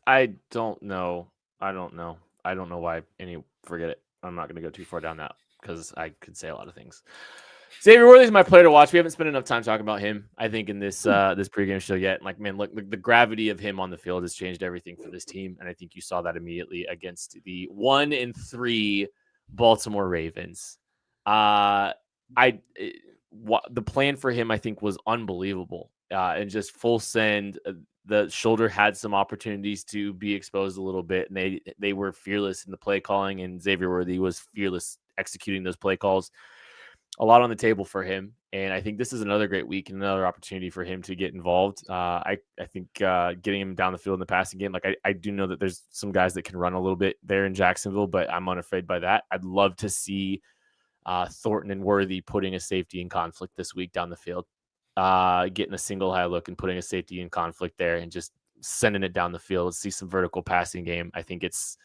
I don't know why forget it. I'm not going to go too far down that because I could say a lot of things. Xavier Worthy is my player to watch. We haven't spent enough time talking about him, I think, in this this pregame show yet. Like, man, look, the gravity of him on the field has changed everything for this team, and I think you saw that immediately against the 1-3 Baltimore Ravens. The plan for him, I think, was unbelievable, and just full send. The shoulder had some opportunities to be exposed a little bit, and they were fearless in the play calling, and Xavier Worthy was fearless executing those play calls. A lot on the table for him, and I think this is another great week and another opportunity for him to get involved. I think getting him down the field in the passing game, like I do know that there's some guys that can run a little bit there in Jacksonville, but I'm unafraid by that. I'd love to see Thornton and Worthy putting a safety in conflict this week down the field, getting a single high look and putting a safety in conflict there and just sending it down the field. Let's see some vertical passing game. I think it's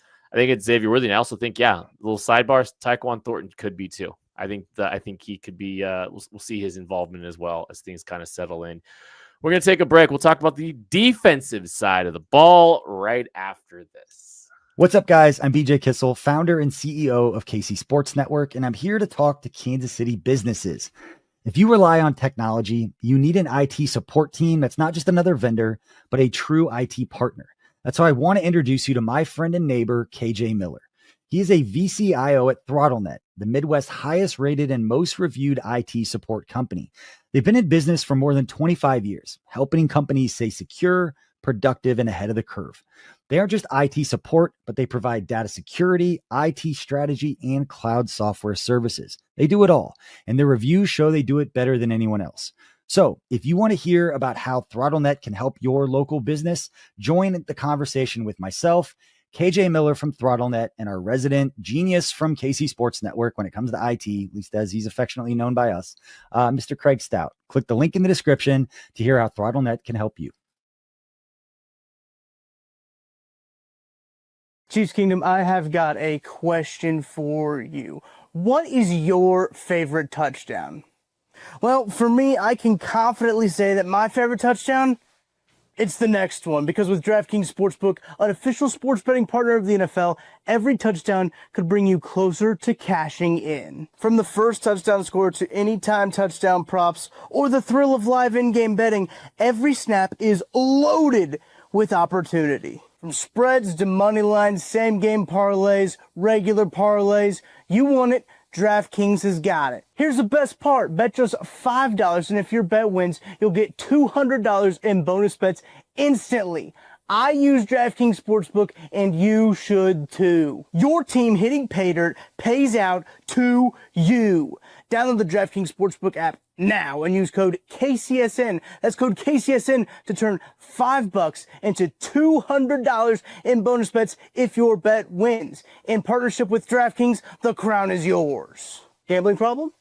Xavier Worthy, and I also think, a little sidebar, Tyquan Thornton could be too. I think he could be. We'll see his involvement as well as things kind of settle in. We're gonna take a break. We'll talk about the defensive side of the ball right after this. What's up, guys? I'm BJ Kissel, founder and CEO of KC Sports Network, and I'm here to talk to Kansas City businesses. If you rely on technology, you need an IT support team that's not just another vendor, but a true IT partner. That's why I want to introduce you to my friend and neighbor, KJ Miller. He is a VCIO at ThrottleNet, the Midwest's highest rated and most reviewed IT support company. They've been in business for more than 25 years, helping companies stay secure, productive, and ahead of the curve. They aren't just IT support, but they provide data security, IT strategy, and cloud software services. They do it all, and their reviews show they do it better than anyone else. So if you want to hear about how ThrottleNet can help your local business, join the conversation with myself, KJ Miller from ThrottleNet, and our resident genius from KC Sports Network when it comes to IT, at least as he's affectionately known by us, Mr. Craig Stout. Click the link in the description to hear how ThrottleNet can help you. Chiefs Kingdom, I have got a question for you. What is your favorite touchdown? Well, for me, I can confidently say that my favorite touchdown, it's the next one, because with DraftKings Sportsbook, an official sports betting partner of the NFL, every touchdown could bring you closer to cashing in. From the first touchdown score to anytime touchdown props or the thrill of live in-game betting, every snap is loaded with opportunity. From spreads to money lines, same-game parlays, regular parlays, you want it, DraftKings has got it. Here's the best part. Bet just $5, and if your bet wins, you'll get $200 in bonus bets instantly. I use DraftKings Sportsbook, and you should too. Your team hitting pay dirt pays out to you. Download the DraftKings Sportsbook app now and use code KCSN. That's code KCSN to turn $5 into $200 in bonus bets if your bet wins. In partnership with DraftKings, the crown is yours. Gambling problem?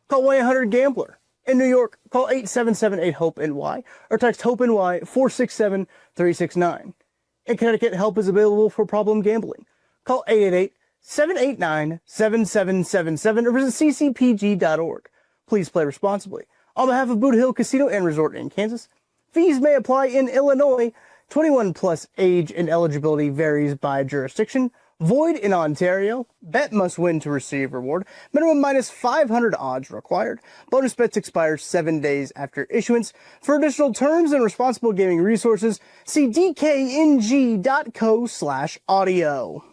Call 1-800-GAMBLER. In New York, call 877-8-HOPE-NY or text HOPE-NY 467-369. In Connecticut, help is available for problem gambling. Call 888-789-7777 or visit ccpg.org. Please play responsibly. On behalf of Boot Hill Casino and Resort in Kansas, fees may apply in Illinois. 21 plus age and eligibility varies by jurisdiction. Void in Ontario. Bet must win to receive reward. Minimum minus 500 odds required. Bonus bets expire 7 days after issuance. For additional terms and responsible gaming resources, see dkng.co/audio.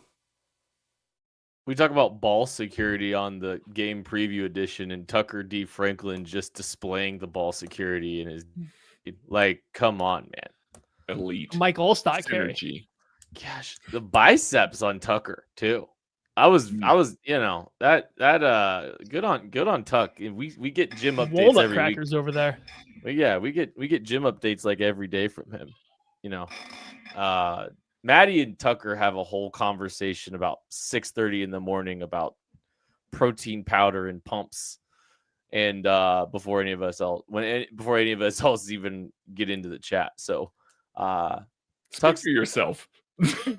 We talk about ball security on the game preview edition, and Tucker D. Franklin just displaying the ball security in his, like, come on, man. Elite. Mike Allstock carry. Synergy. Gosh, the biceps on Tucker too. I was, you know, that good on Tuck. We get gym updates Walnut every crackers week. over there. But yeah, we get gym updates like every day from him. You know, Maddie and Tucker have a whole conversation about 6:30 in the morning about protein powder and pumps, and before any of us else even get into the chat. So, Speak for yourself.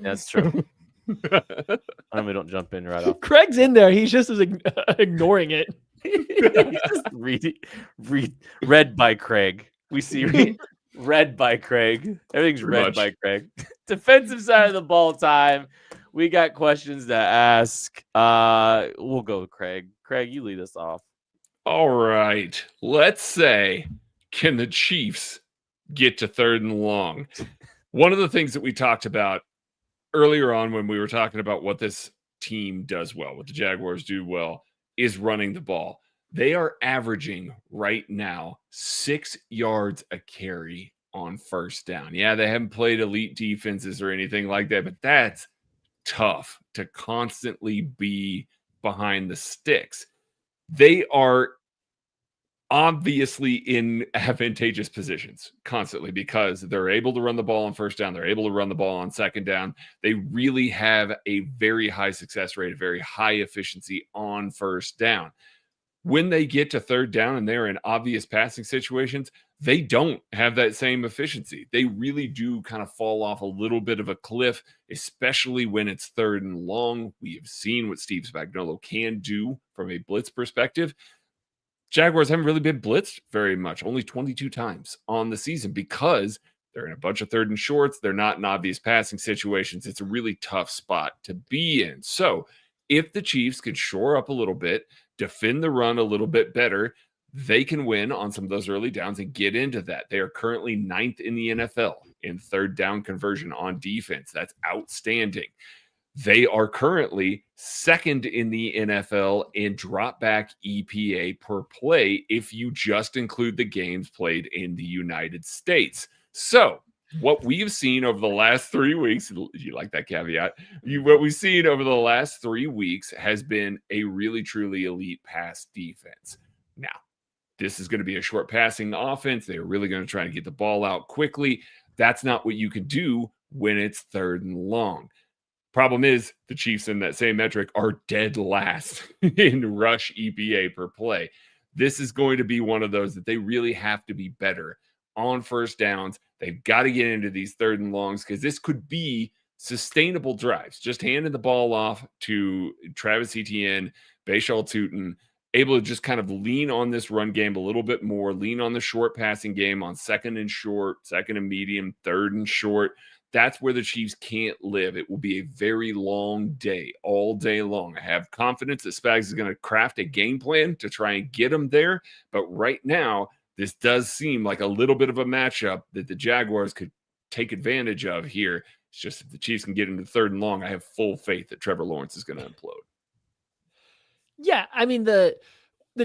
That's true. I mean, we don't jump in right off. Craig's in there. He's just ignoring it. He's just read by Craig. We see read by Craig. Everything's read by Craig. Defensive side of the ball time. We got questions to ask. We'll go with Craig. Craig, you lead us off. All right. Let's say, can the Chiefs get to 3rd and long? One of the things that we talked about earlier on when we were talking about what this team does well, what the Jaguars do well, is running the ball. They are averaging right now 6 yards a carry on 1st down. Yeah, they haven't played elite defenses or anything like that, but that's tough to constantly be behind the sticks. They are obviously in advantageous positions constantly because they're able to run the ball on 1st down. They're able to run the ball on 2nd down. They really have a very high success rate, a very high efficiency on 1st down. When they get to 3rd down and they're in obvious passing situations, they don't have that same efficiency. They really do kind of fall off a little bit of a cliff, especially when it's 3rd and long. We have seen what Steve Spagnuolo can do from a blitz perspective. Jaguars haven't really been blitzed very much, only 22 times on the season because they're in a bunch of 3rd and shorts. They're not in obvious passing situations. It's a really tough spot to be in. So if the Chiefs could shore up a little bit, defend the run a little bit better, they can win on some of those early downs and get into that. They are currently 9th in the NFL in 3rd down conversion on defense. That's outstanding. They are currently 2nd in the NFL in drop back EPA per play if you just include the games played in the United States. So what we've seen over the last 3 weeks, you like that caveat? What we've seen over the last 3 weeks has been a really, truly elite pass defense. Now, this is going to be a short passing offense. They're really going to try to get the ball out quickly. That's not what you can do when it's 3rd and long. Problem is, the Chiefs in that same metric are dead last in rush EPA per play. This is going to be one of those that they really have to be better on first downs. They've got to get into these 3rd and longs because this could be sustainable drives. Just handing the ball off to Travis Etienne, Bashal Tutin, able to just kind of lean on this run game a little bit more, lean on the short passing game on 2nd and short, 2nd and medium, 3rd and short. That's where the Chiefs can't live. It will be a very long day, all day long. I have confidence that Spags is going to craft a game plan to try and get them there. But right now, this does seem like a little bit of a matchup that the Jaguars could take advantage of here. It's just if the Chiefs can get into 3rd and long, I have full faith that Trevor Lawrence is going to implode. Yeah, I mean, the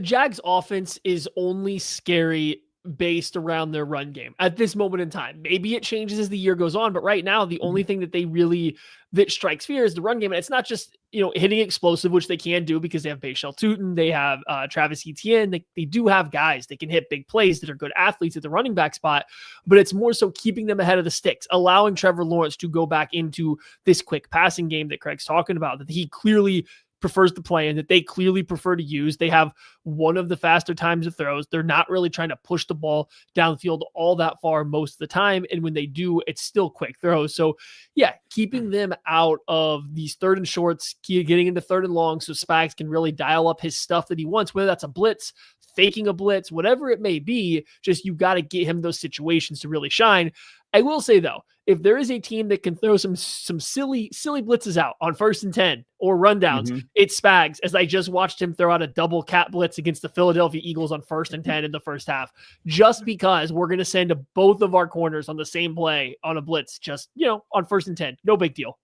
Jags offense is only scary based around their run game at this moment in time. Maybe it changes as the year goes on, but right now the only thing that strikes fear is the run game. And it's not just, hitting explosive, which they can do because they have Bashal Tutin, they have Travis Etienne. They do have guys that can hit big plays that are good athletes at the running back spot, but it's more so keeping them ahead of the sticks, allowing Trevor Lawrence to go back into this quick passing game that Craig's talking about, that he clearly prefers to play and that they clearly prefer to use. They have one of the faster times of throws. They're not really trying to push the ball downfield all that far most of the time. And when they do, it's still quick throws. So yeah, keeping them out of these 3rd and shorts, getting into 3rd and long so Spags can really dial up his stuff that he wants, whether that's a blitz, faking a blitz, whatever it may be. Just, you got to get him those situations to really shine. I will say though, if there is a team that can throw some silly blitzes out on 1st and 10 or rundowns, it's Spags, as I just watched him throw out a double cat blitz against the Philadelphia Eagles on 1st and 10 in the first half, just because we're going to send both of our corners on the same play on a blitz, just, on 1st and 10, no big deal.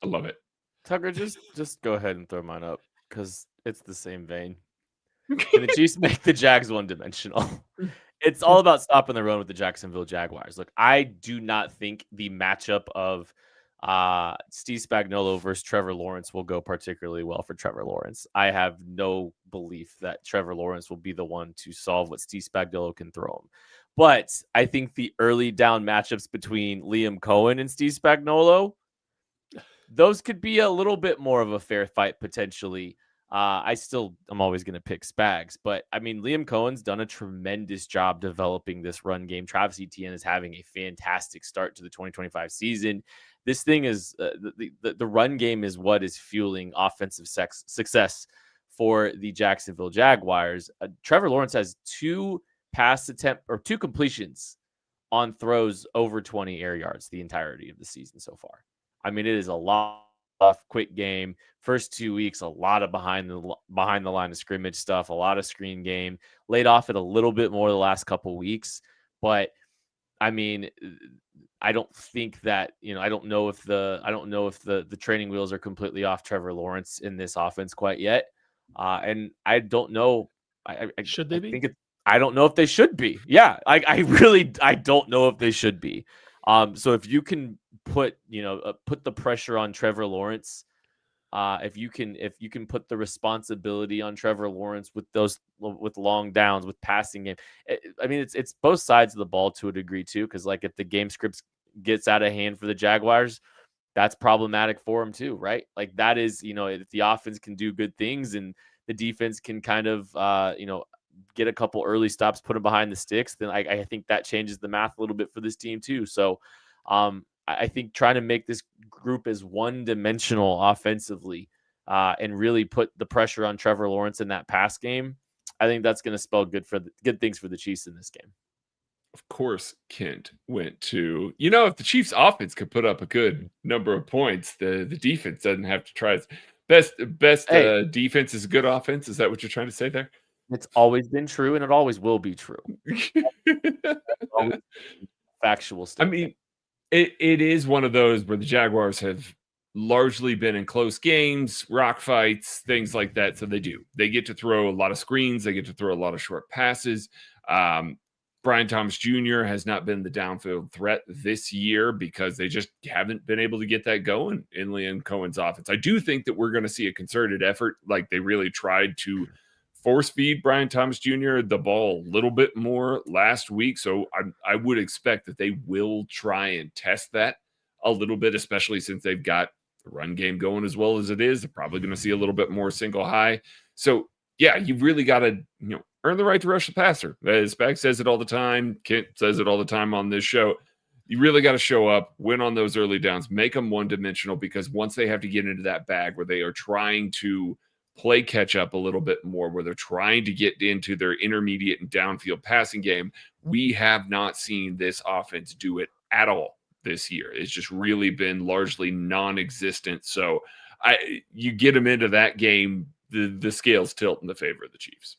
I love it. Tucker, just go ahead and throw mine up because it's the same vein. Can the Chiefs make the Jags one-dimensional? It's all about stopping the run with the Jacksonville Jaguars. Look, I do not think the matchup of Steve Spagnuolo versus Trevor Lawrence will go particularly well for Trevor Lawrence. I have no belief that Trevor Lawrence will be the one to solve what Steve Spagnuolo can throw him. But I think the early down matchups between Liam Cohen and Steve Spagnuolo, those could be a little bit more of a fair fight potentially. I'm always going to pick Spags, but I mean, Liam Cohen's done a tremendous job developing this run game. Travis Etienne is having a fantastic start to the 2025 season. This thing is the run game is what is fueling offensive success for the Jacksonville Jaguars. Trevor Lawrence has 2 completions on throws over 20 air yards the entirety of the season so far. I mean, it is a lot of quick game. First 2 weeks, a lot of behind the line of scrimmage stuff, a lot of screen game. Laid off it a little bit more the last couple weeks, but I mean, I don't think that I don't know if the training wheels are completely off Trevor Lawrence in this offense quite yet, and I don't know. Should they be? I don't know if they should be. Yeah, I don't know if they should be. So if you can put the pressure on Trevor Lawrence, if you can put the responsibility on Trevor Lawrence with long downs, with passing game, I mean, it's both sides of the ball to a degree too. Because like if the game scripts gets out of hand for the Jaguars, that's problematic for them too, right? Like that is, if the offense can do good things and the defense can kind of get a couple early stops, put them behind the sticks, then I think that changes the math a little bit for this team too. So I think trying to make this group as one-dimensional offensively and really put the pressure on Trevor Lawrence in that pass game, I think that's going to spell good things for the Chiefs in this game. Of course, Kent went to, if the Chiefs offense could put up a good number of points, the defense doesn't have to try. Best defense is a good offense. Is that what you're trying to say there? It's always been true, and it always will be true. Factual stuff. I mean, it is one of those where the Jaguars have largely been in close games, rock fights, things like that. So they get to throw a lot of screens. They get to throw a lot of short passes. Brian Thomas Jr. has not been the downfield threat this year because they just haven't been able to get that going in Liam Cohen's offense. I do think that we're going to see a concerted effort. Like they really tried to force feed Brian Thomas Jr. the ball a little bit more last week. So I would expect that they will try and test that a little bit, especially since they've got the run game going as well as it is. They're probably going to see a little bit more single high. So yeah, you've really got to, earn the right to rush the passer. Spag says it all the time. Kent says it all the time on this show. You really got to show up, win on those early downs, make them one-dimensional, because once they have to get into that bag where they are trying to play catch up a little bit more, where they're trying to get into their intermediate and downfield passing game, we have not seen this offense do it at all this year. It's just really been largely non-existent. So you get them into that game, the scales tilt in the favor of the Chiefs.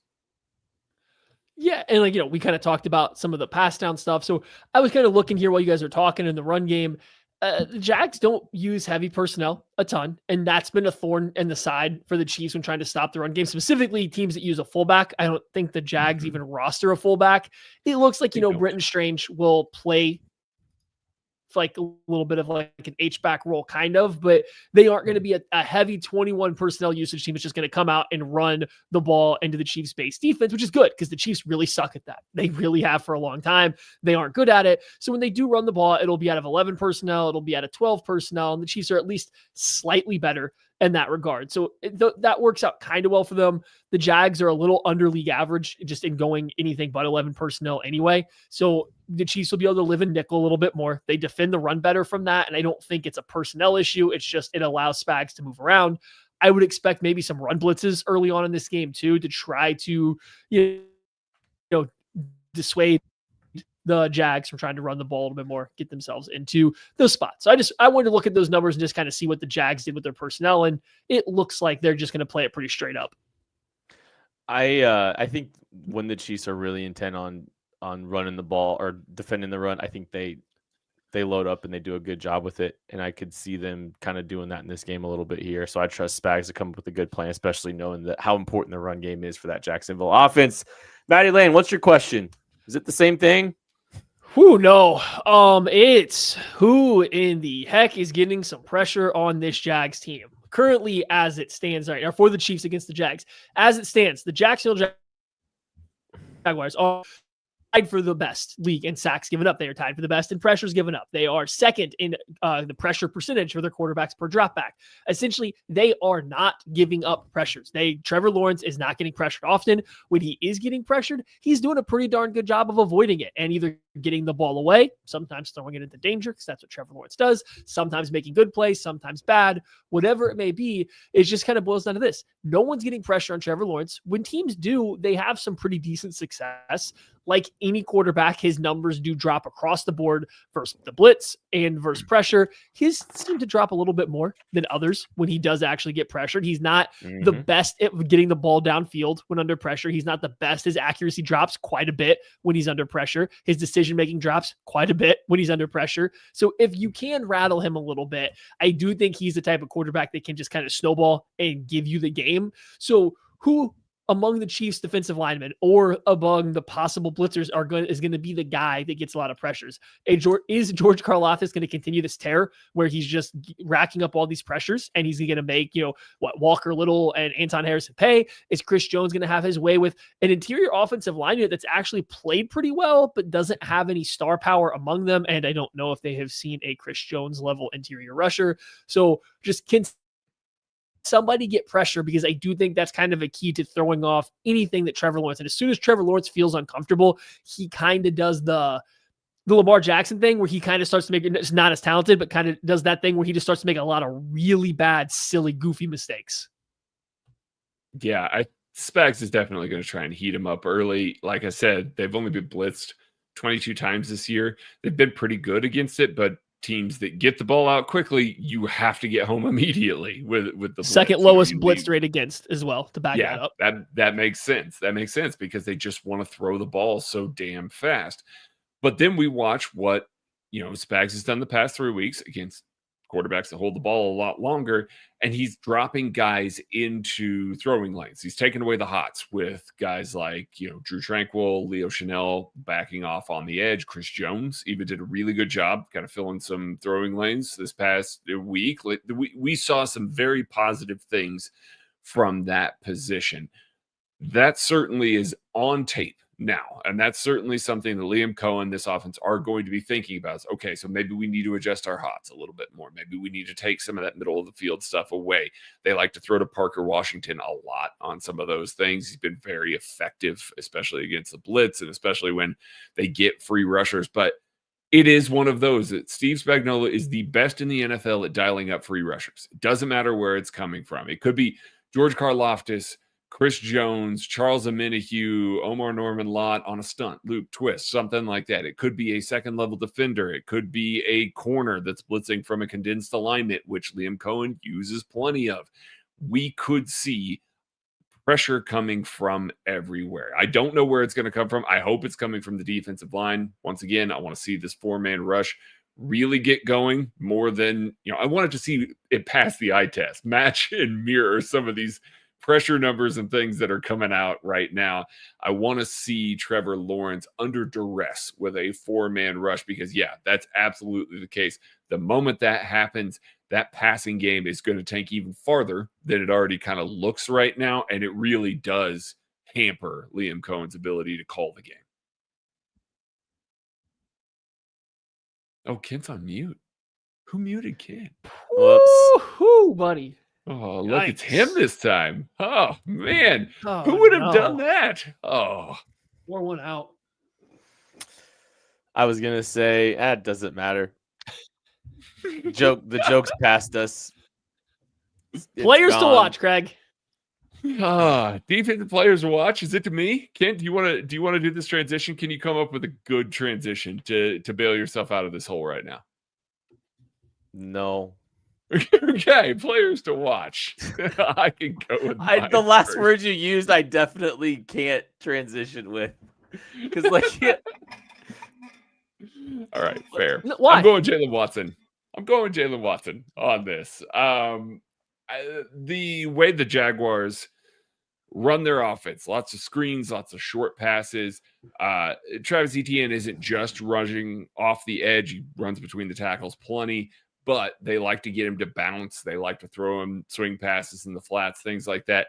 Yeah, and we kind of talked about some of the pass down stuff. So I was kind of looking here while you guys are talking in the run game. The Jags don't use heavy personnel a ton, and that's been a thorn in the side for the Chiefs when trying to stop the run game, specifically teams that use a fullback. I don't think the Jags even roster a fullback. It looks like, Brenton Strange will play like a little bit of like an H-back role kind of, but they aren't going to be a heavy 21 personnel usage team that's just going to come out and run the ball into the Chiefs base defense, which is good because the Chiefs really suck at that. They really have for a long time. They aren't good at it. So when they do run the ball, it'll be out of 11 personnel. It'll be out of 12 personnel, and the Chiefs are at least slightly better in that regard. So that works out kind of well for them. The Jags are a little under league average just in going anything but 11 personnel anyway. So the Chiefs will be able to live in nickel a little bit more. They defend the run better from that. And I don't think it's a personnel issue. It's just, it allows Spags to move around. I would expect maybe some run blitzes early on in this game too, to try to, dissuade the Jags from trying to run the ball a little bit more, get themselves into those spots. So I wanted to look at those numbers and just kind of see what the Jags did with their personnel. And it looks like they're just going to play it pretty straight up. I think when the Chiefs are really intent on running the ball or defending the run, I think they load up and they do a good job with it. And I could see them kind of doing that in this game a little bit here. So I trust Spags to come up with a good plan, especially knowing that how important the run game is for that Jacksonville offense. Matty Lane, what's your question? Is it the same thing? No. It's who in the heck is getting some pressure on this Jags team? Currently, as it stands right now, for the Chiefs against the Jags, as it stands, the Jacksonville Jaguars are tied for the best league in sacks given up. They are tied for the best in pressures given up. They are second in the pressure percentage for their quarterbacks per dropback. Essentially, they are not giving up pressures. Trevor Lawrence is not getting pressured often. When he is getting pressured, he's doing a pretty darn good job of avoiding it and either getting the ball away, sometimes throwing it into danger because that's what Trevor Lawrence does, sometimes making good plays, sometimes bad, whatever it may be. It just kind of boils down to this. No one's getting pressure on Trevor Lawrence. When teams do, they have some pretty decent success. Like any quarterback, his numbers do drop across the board versus the blitz and versus pressure. His seem to drop a little bit more than others when he does actually get pressured. He's not the best at getting the ball downfield when under pressure. He's not the best. His accuracy drops quite a bit when he's under pressure. His decision-making drops quite a bit when he's under pressure. So if you can rattle him a little bit, I do think he's the type of quarterback that can just kind of snowball and give you the game. So who among the Chiefs defensive linemen or among the possible blitzers is going to be the guy that gets a lot of pressures? Is George Karlaftis going to continue this tear where he's just racking up all these pressures and he's going to make, Walker Little and Anton Harrison pay? Is Chris Jones going to have his way with an interior offensive line unit that's actually played pretty well, but doesn't have any star power among them? And I don't know if they have seen a Chris Jones level interior rusher. So just somebody get pressure, because I do think that's kind of a key to throwing off anything that Trevor Lawrence. And as soon as Trevor Lawrence feels uncomfortable, he kind of does the Lamar Jackson thing where he kind of starts to make it's not as talented, but kind of does that thing where he just starts to make a lot of really bad, silly, goofy mistakes. Yeah, Spags is definitely going to try and heat him up early. Like I said, they've only been blitzed 22 times this year. They've been pretty good against it, but teams that get the ball out quickly, you have to get home immediately with the second blitz. lowest blitzed rate against as well to back that up. That makes sense. That makes sense because they just want to throw the ball so damn fast. But then we watch what Spags has done the past 3 weeks against quarterbacks that hold the ball a lot longer, and he's dropping guys into throwing lanes. He's taking away the hots with guys like, Drew Tranquil, Leo Chanel backing off on the edge. Chris Jones even did a really good job kind of filling some throwing lanes this past week. We saw some very positive things from that position. That certainly is on tape now. And that's certainly something that Liam Cohen, this offense, are going to be thinking about. Is, okay, so maybe we need to adjust our hots a little bit more. Maybe we need to take some of that middle of the field stuff away. They like to throw to Parker Washington a lot on some of those things. He's been very effective, especially against the blitz and especially when they get free rushers. But it is one of those that Steve Spagnuolo is the best in the NFL at dialing up free rushers. It doesn't matter where it's coming from. It could be George Karlaftis, Chris Jones, Charles Omenihu, Omar Norman Lott on a stunt, Luke Twist, something like that. It could be a second-level defender. It could be a corner that's blitzing from a condensed alignment, which Liam Cohen uses plenty of. We could see pressure coming from everywhere. I don't know where it's going to come from. I hope it's coming from the defensive line. Once again, I want to see this four-man rush really get going more than, I wanted to see it pass the eye test, match and mirror some of these pressure numbers and things that are coming out right now. I want to see Trevor Lawrence under duress with a four-man rush because, that's absolutely the case. The moment that happens, that passing game is going to tank even farther than it already kind of looks right now, and it really does hamper Liam Cohen's ability to call the game. Oh, Kent's on mute. Who muted Kent? Woo, buddy. Oh, look, it's him this time. Oh, man. Oh, who would have done that? Oh. Pour one out. I was going to say, it doesn't matter. The joke's past us. It's Players to gone. watch, Craig. Defensive players to watch. Is it to me? Kent, do you want to do this transition? Can you come up with a good transition to bail yourself out of this hole right now? No. Okay, players to watch. I can go with the last word you used, I definitely can't transition with. Because, all right, fair. Why? I'm going Jalen Watson on this. The way the Jaguars run their offense, lots of screens, lots of short passes. Travis Etienne isn't just rushing off the edge. He runs between the tackles plenty. But they like to get him to bounce. They like to throw him swing passes in the flats, things like that.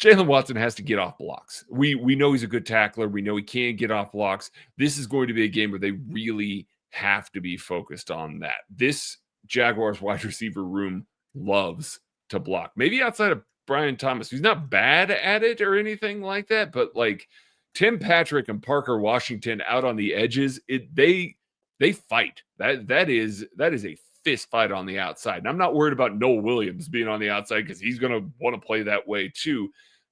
Jalen Watson has to get off blocks. We know he's a good tackler. We know he can get off blocks. This is going to be a game where they really have to be focused on that. This Jaguars wide receiver room loves to block. Maybe outside of Brian Thomas, who's not bad at it or anything like that, but like Tim Patrick and Parker Washington out on the edges, they fight. That is a fist fight on the outside. And I'm not worried about Noah Williams being on the outside because he's going to want to play that way too.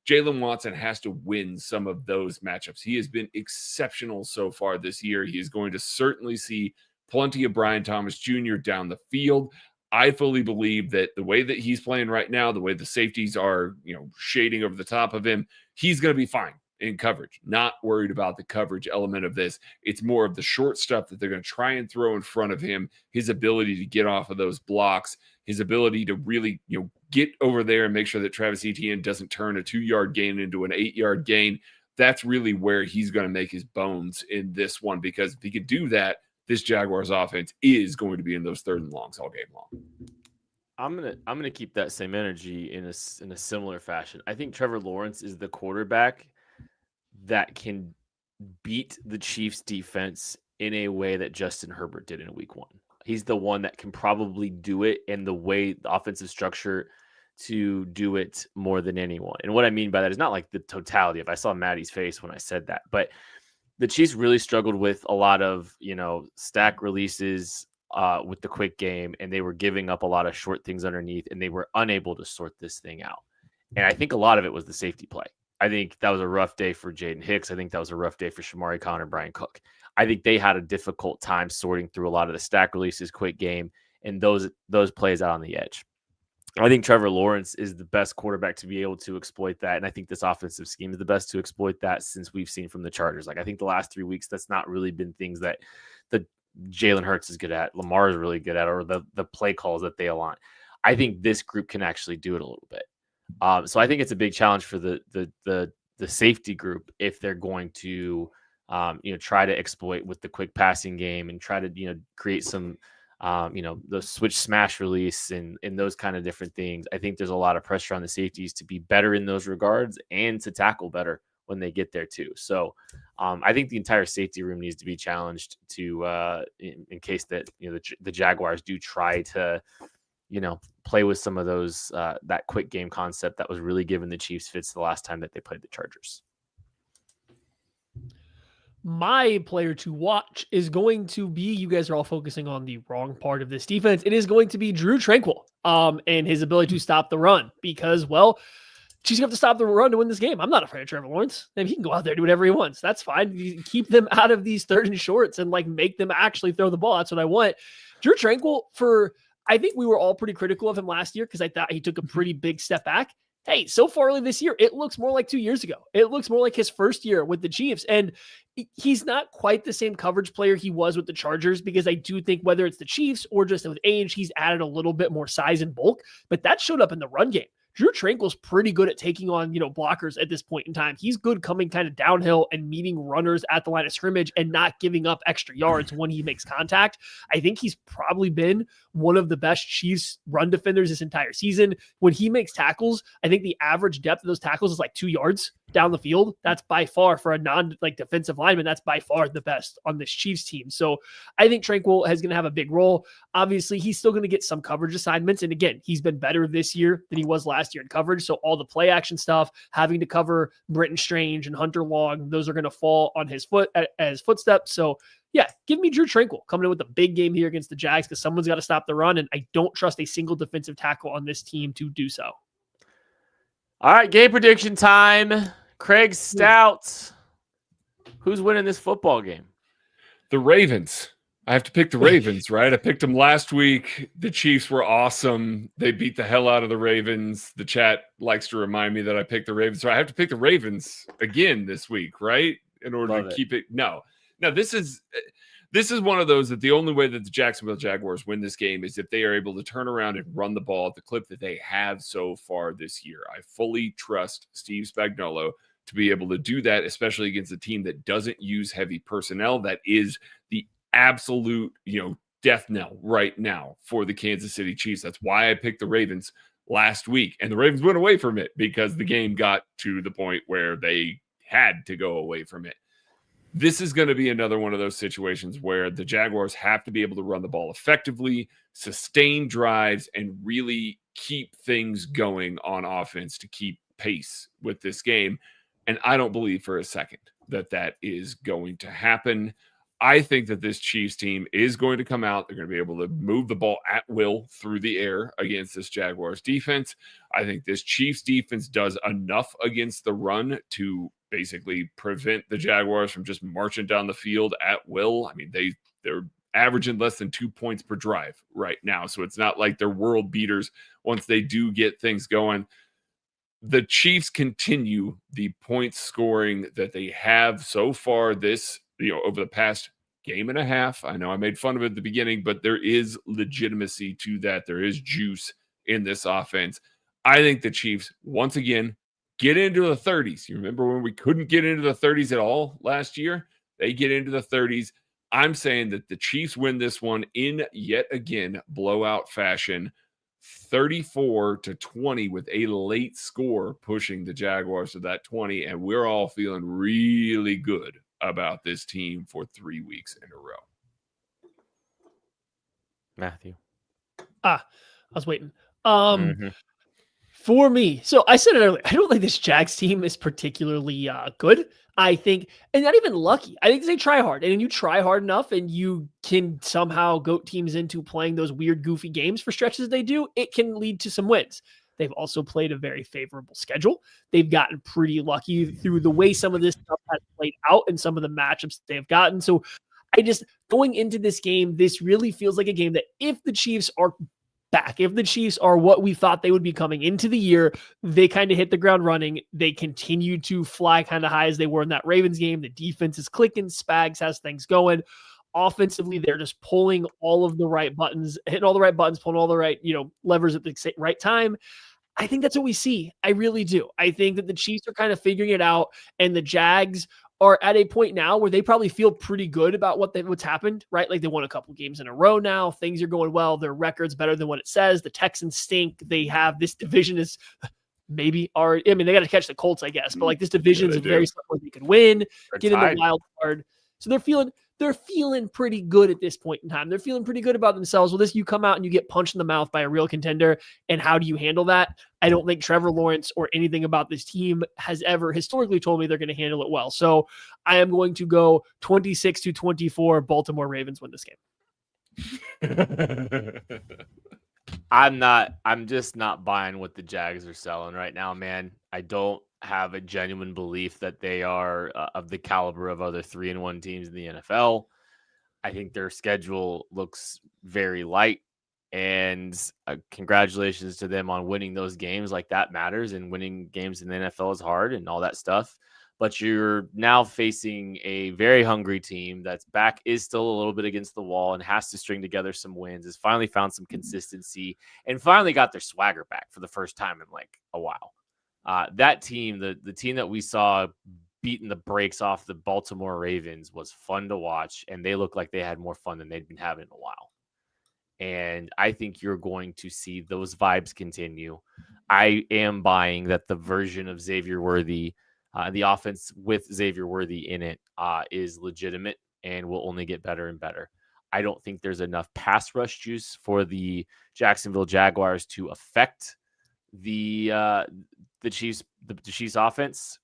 Jalen Watson has to win some of those matchups. He has been exceptional so far this year. He is going to certainly see plenty of Brian Thomas Jr. down the field. I fully believe that the way that he's playing right now, the way the safeties are, shading over the top of him, he's going to be fine in coverage. Not worried about the coverage element of this. It's more of the short stuff that they're going to try and throw in front of him, his ability to get off of those blocks, his ability to really, get over there and make sure that Travis Etienne doesn't turn a 2-yard gain into an 8-yard gain. That's really where he's going to make his bones in this one, because if he could do that, this Jaguars offense is going to be in those third and longs all game long. I'm gonna keep that same energy in a similar fashion. I think Trevor Lawrence is the quarterback that can beat the Chiefs defense in a way that Justin Herbert did in week 1. He's the one that can probably do it in the way the offensive structure to do it more than anyone. And what I mean by that is not like the totality of, I saw Maddie's face when I said that, but the Chiefs really struggled with a lot of, stack releases with the quick game, and they were giving up a lot of short things underneath, and they were unable to sort this thing out. And I think a lot of it was the safety play. I think that was a rough day for Jaden Hicks. I think that was a rough day for Shamari Khan and Brian Cook. I think they had a difficult time sorting through a lot of the stack releases, quick game, and those plays out on the edge. I think Trevor Lawrence is the best quarterback to be able to exploit that. And I think this offensive scheme is the best to exploit that since we've seen from the Chargers. Like, I think the last 3 weeks, that's not really been things that Jalen Hurts is good at, Lamar is really good at, or the play calls that they align. I think this group can actually do it a little bit. So I think it's a big challenge for the safety group if they're going to try to exploit with the quick passing game and try to create some the switch smash release and those kind of different things. I think there's a lot of pressure on the safeties to be better in those regards and to tackle better when they get there too. So I think the entire safety room needs to be challenged to in case that the Jaguars do try to play with some of those that quick game concept that was really giving the Chiefs fits the last time that they played the Chargers. My player to watch is going to be, you guys are all focusing on the wrong part of this defense. It is going to be Drew Tranquill and his ability to stop the run because, well, Chiefs have to stop the run to win this game. I'm not afraid of Trevor Lawrence. I mean, he can go out there and do whatever he wants. That's fine. You keep them out of these third and shorts and make them actually throw the ball. That's what I want. Drew Tranquill, I think we were all pretty critical of him last year because I thought he took a pretty big step back. Hey, so far early this year, it looks more like 2 years ago. It looks more like his first year with the Chiefs. And he's not quite the same coverage player he was with the Chargers because I do think whether it's the Chiefs or just with age, he's added a little bit more size and bulk, but that showed up in the run game. Drew Tranquill's pretty good at taking on, blockers at this point in time. He's good coming kind of downhill and meeting runners at the line of scrimmage and not giving up extra yards when he makes contact. I think he's probably been one of the best Chiefs run defenders this entire season. When he makes tackles, I think the average depth of those tackles is 2 yards down the field. That's by far for a defensive lineman. That's by far the best on this Chiefs team. So I think Tranquill is going to have a big role. Obviously, he's still going to get some coverage assignments. And again, he's been better this year than he was last year in coverage. So all the play action stuff, having to cover Britton Strange and Hunter Long, those are going to fall on his footsteps. So yeah, give me Drew Tranquill coming in with a big game here against the Jags because someone's got to stop the run. And I don't trust a single defensive tackle on this team to do so. All right, game prediction time. Craig Stout. Who's winning this football game? The Ravens. I have to pick the Ravens, right? I picked them last week. The Chiefs were awesome. They beat the hell out of the Ravens. The chat likes to remind me that I picked the Ravens. So I have to pick the Ravens again this week, right? In order to keep it. No, this is one of those that the only way that the Jacksonville Jaguars win this game is if they are able to turn around and run the ball at the clip that they have so far this year. I fully trust Steve Spagnuolo to be able to do that, especially against a team that doesn't use heavy personnel. That is the absolute, death knell right now for the Kansas City Chiefs. That's why I picked the Ravens last week. And the Ravens went away from it because the game got to the point where they had to go away from it. This is going to be another one of those situations where the Jaguars have to be able to run the ball effectively, sustain drives, and really keep things going on offense to keep pace with this game. And I don't believe for a second that that is going to happen. I think that this Chiefs team is going to come out. They're going to be able to move the ball at will through the air against this Jaguars defense. I think this Chiefs defense does enough against the run to basically prevent the Jaguars from just marching down the field at will. I mean, they're averaging less than 2 points per drive right now. So it's not like they're world beaters once they do get things going. The Chiefs continue the point scoring that they have so far this, over the past game and a half. I know I made fun of it at the beginning, but there is legitimacy to that. There is juice in this offense. I think the Chiefs, once again, get into the 30s. You remember when we couldn't get into the 30s at all last year? They get into the 30s. I'm saying that the Chiefs win this one in yet again blowout fashion. 34-20 with a late score pushing the Jaguars to that 20, and we're all feeling really good about this team for 3 weeks in a row. Matthew. I was waiting. For me, so I said it earlier, I don't think this Jags team is particularly good. I think, and not even lucky. I think they try hard, and you try hard enough, and you can somehow goat teams into playing those weird, goofy games for stretches they do. It can lead to some wins. They've also played a very favorable schedule. They've gotten pretty lucky through the way some of this stuff has played out and some of the matchups they've gotten. So going into this game, this really feels like a game that if the Chiefs are back, if the Chiefs are what we thought they would be coming into the year, they kind of hit the ground running. They continue to fly kind of high as they were in that Ravens game. The defense is clicking. Spags has things going. Offensively, they're just pulling all of the right buttons, hitting all the right buttons, pulling all the right, levers at the right time. I think that's what we see. I really do. I think that the Chiefs are kind of figuring it out, and the Jags are at a point now where they probably feel pretty good about what's happened, right? Like they won a couple games in a row now. Things are going well. Their record's better than what it says. The Texans stink. They have this division is maybe already. I mean, they got to catch the Colts, I guess, but like this division is very spot where they could win, get in the wild card. So they're feeling pretty good at this point in time. They're feeling pretty good about themselves. Well, you come out and you get punched in the mouth by a real contender. And how do you handle that? I don't think Trevor Lawrence or anything about this team has ever historically told me they're going to handle it well. So I am going to go 26-24. Baltimore Ravens win this game. I'm just not buying what the Jags are selling right now, man. I don't have a genuine belief that they are of the caliber of other 3-1 teams in the NFL. I think their schedule looks very light, and congratulations to them on winning those games. Like, that matters, and winning games in the NFL is hard and all that stuff. But you're now facing a very hungry team that's back, is still a little bit against the wall, and has to string together some wins, has finally found some consistency, and finally got their swagger back for the first time in like a while. That team, the team that we saw beating the brakes off the Baltimore Ravens, was fun to watch, and they look like they had more fun than they'd been having in a while. And I think you're going to see those vibes continue. I am buying that the version of Xavier Worthy, the offense with Xavier Worthy in it, is legitimate and will only get better and better. I don't think there's enough pass rush juice for the Jacksonville Jaguars to affect the Chiefs offense,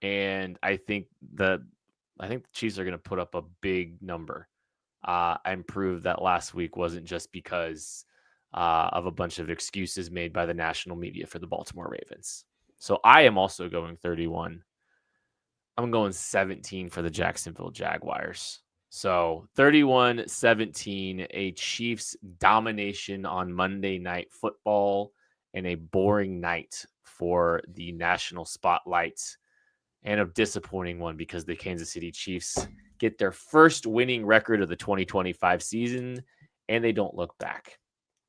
and I think the Chiefs are going to put up a big number and prove that last week wasn't just because of a bunch of excuses made by the national media for the Baltimore Ravens. So I am also going 31. I'm going 17 for the Jacksonville Jaguars. So 31-17, a Chiefs domination on Monday Night Football, and a boring night for the national spotlight, and a disappointing one because the Kansas City Chiefs get their first winning record of the 2025 season, and they don't look back.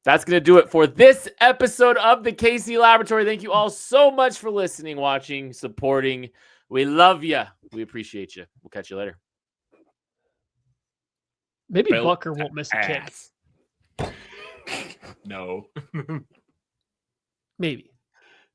That's going to do it for this episode of the KC Laboratory. Thank you all so much for listening, watching, supporting. We love you. We appreciate you. We'll catch you later. Maybe Bucker won't miss a kick. No. Maybe.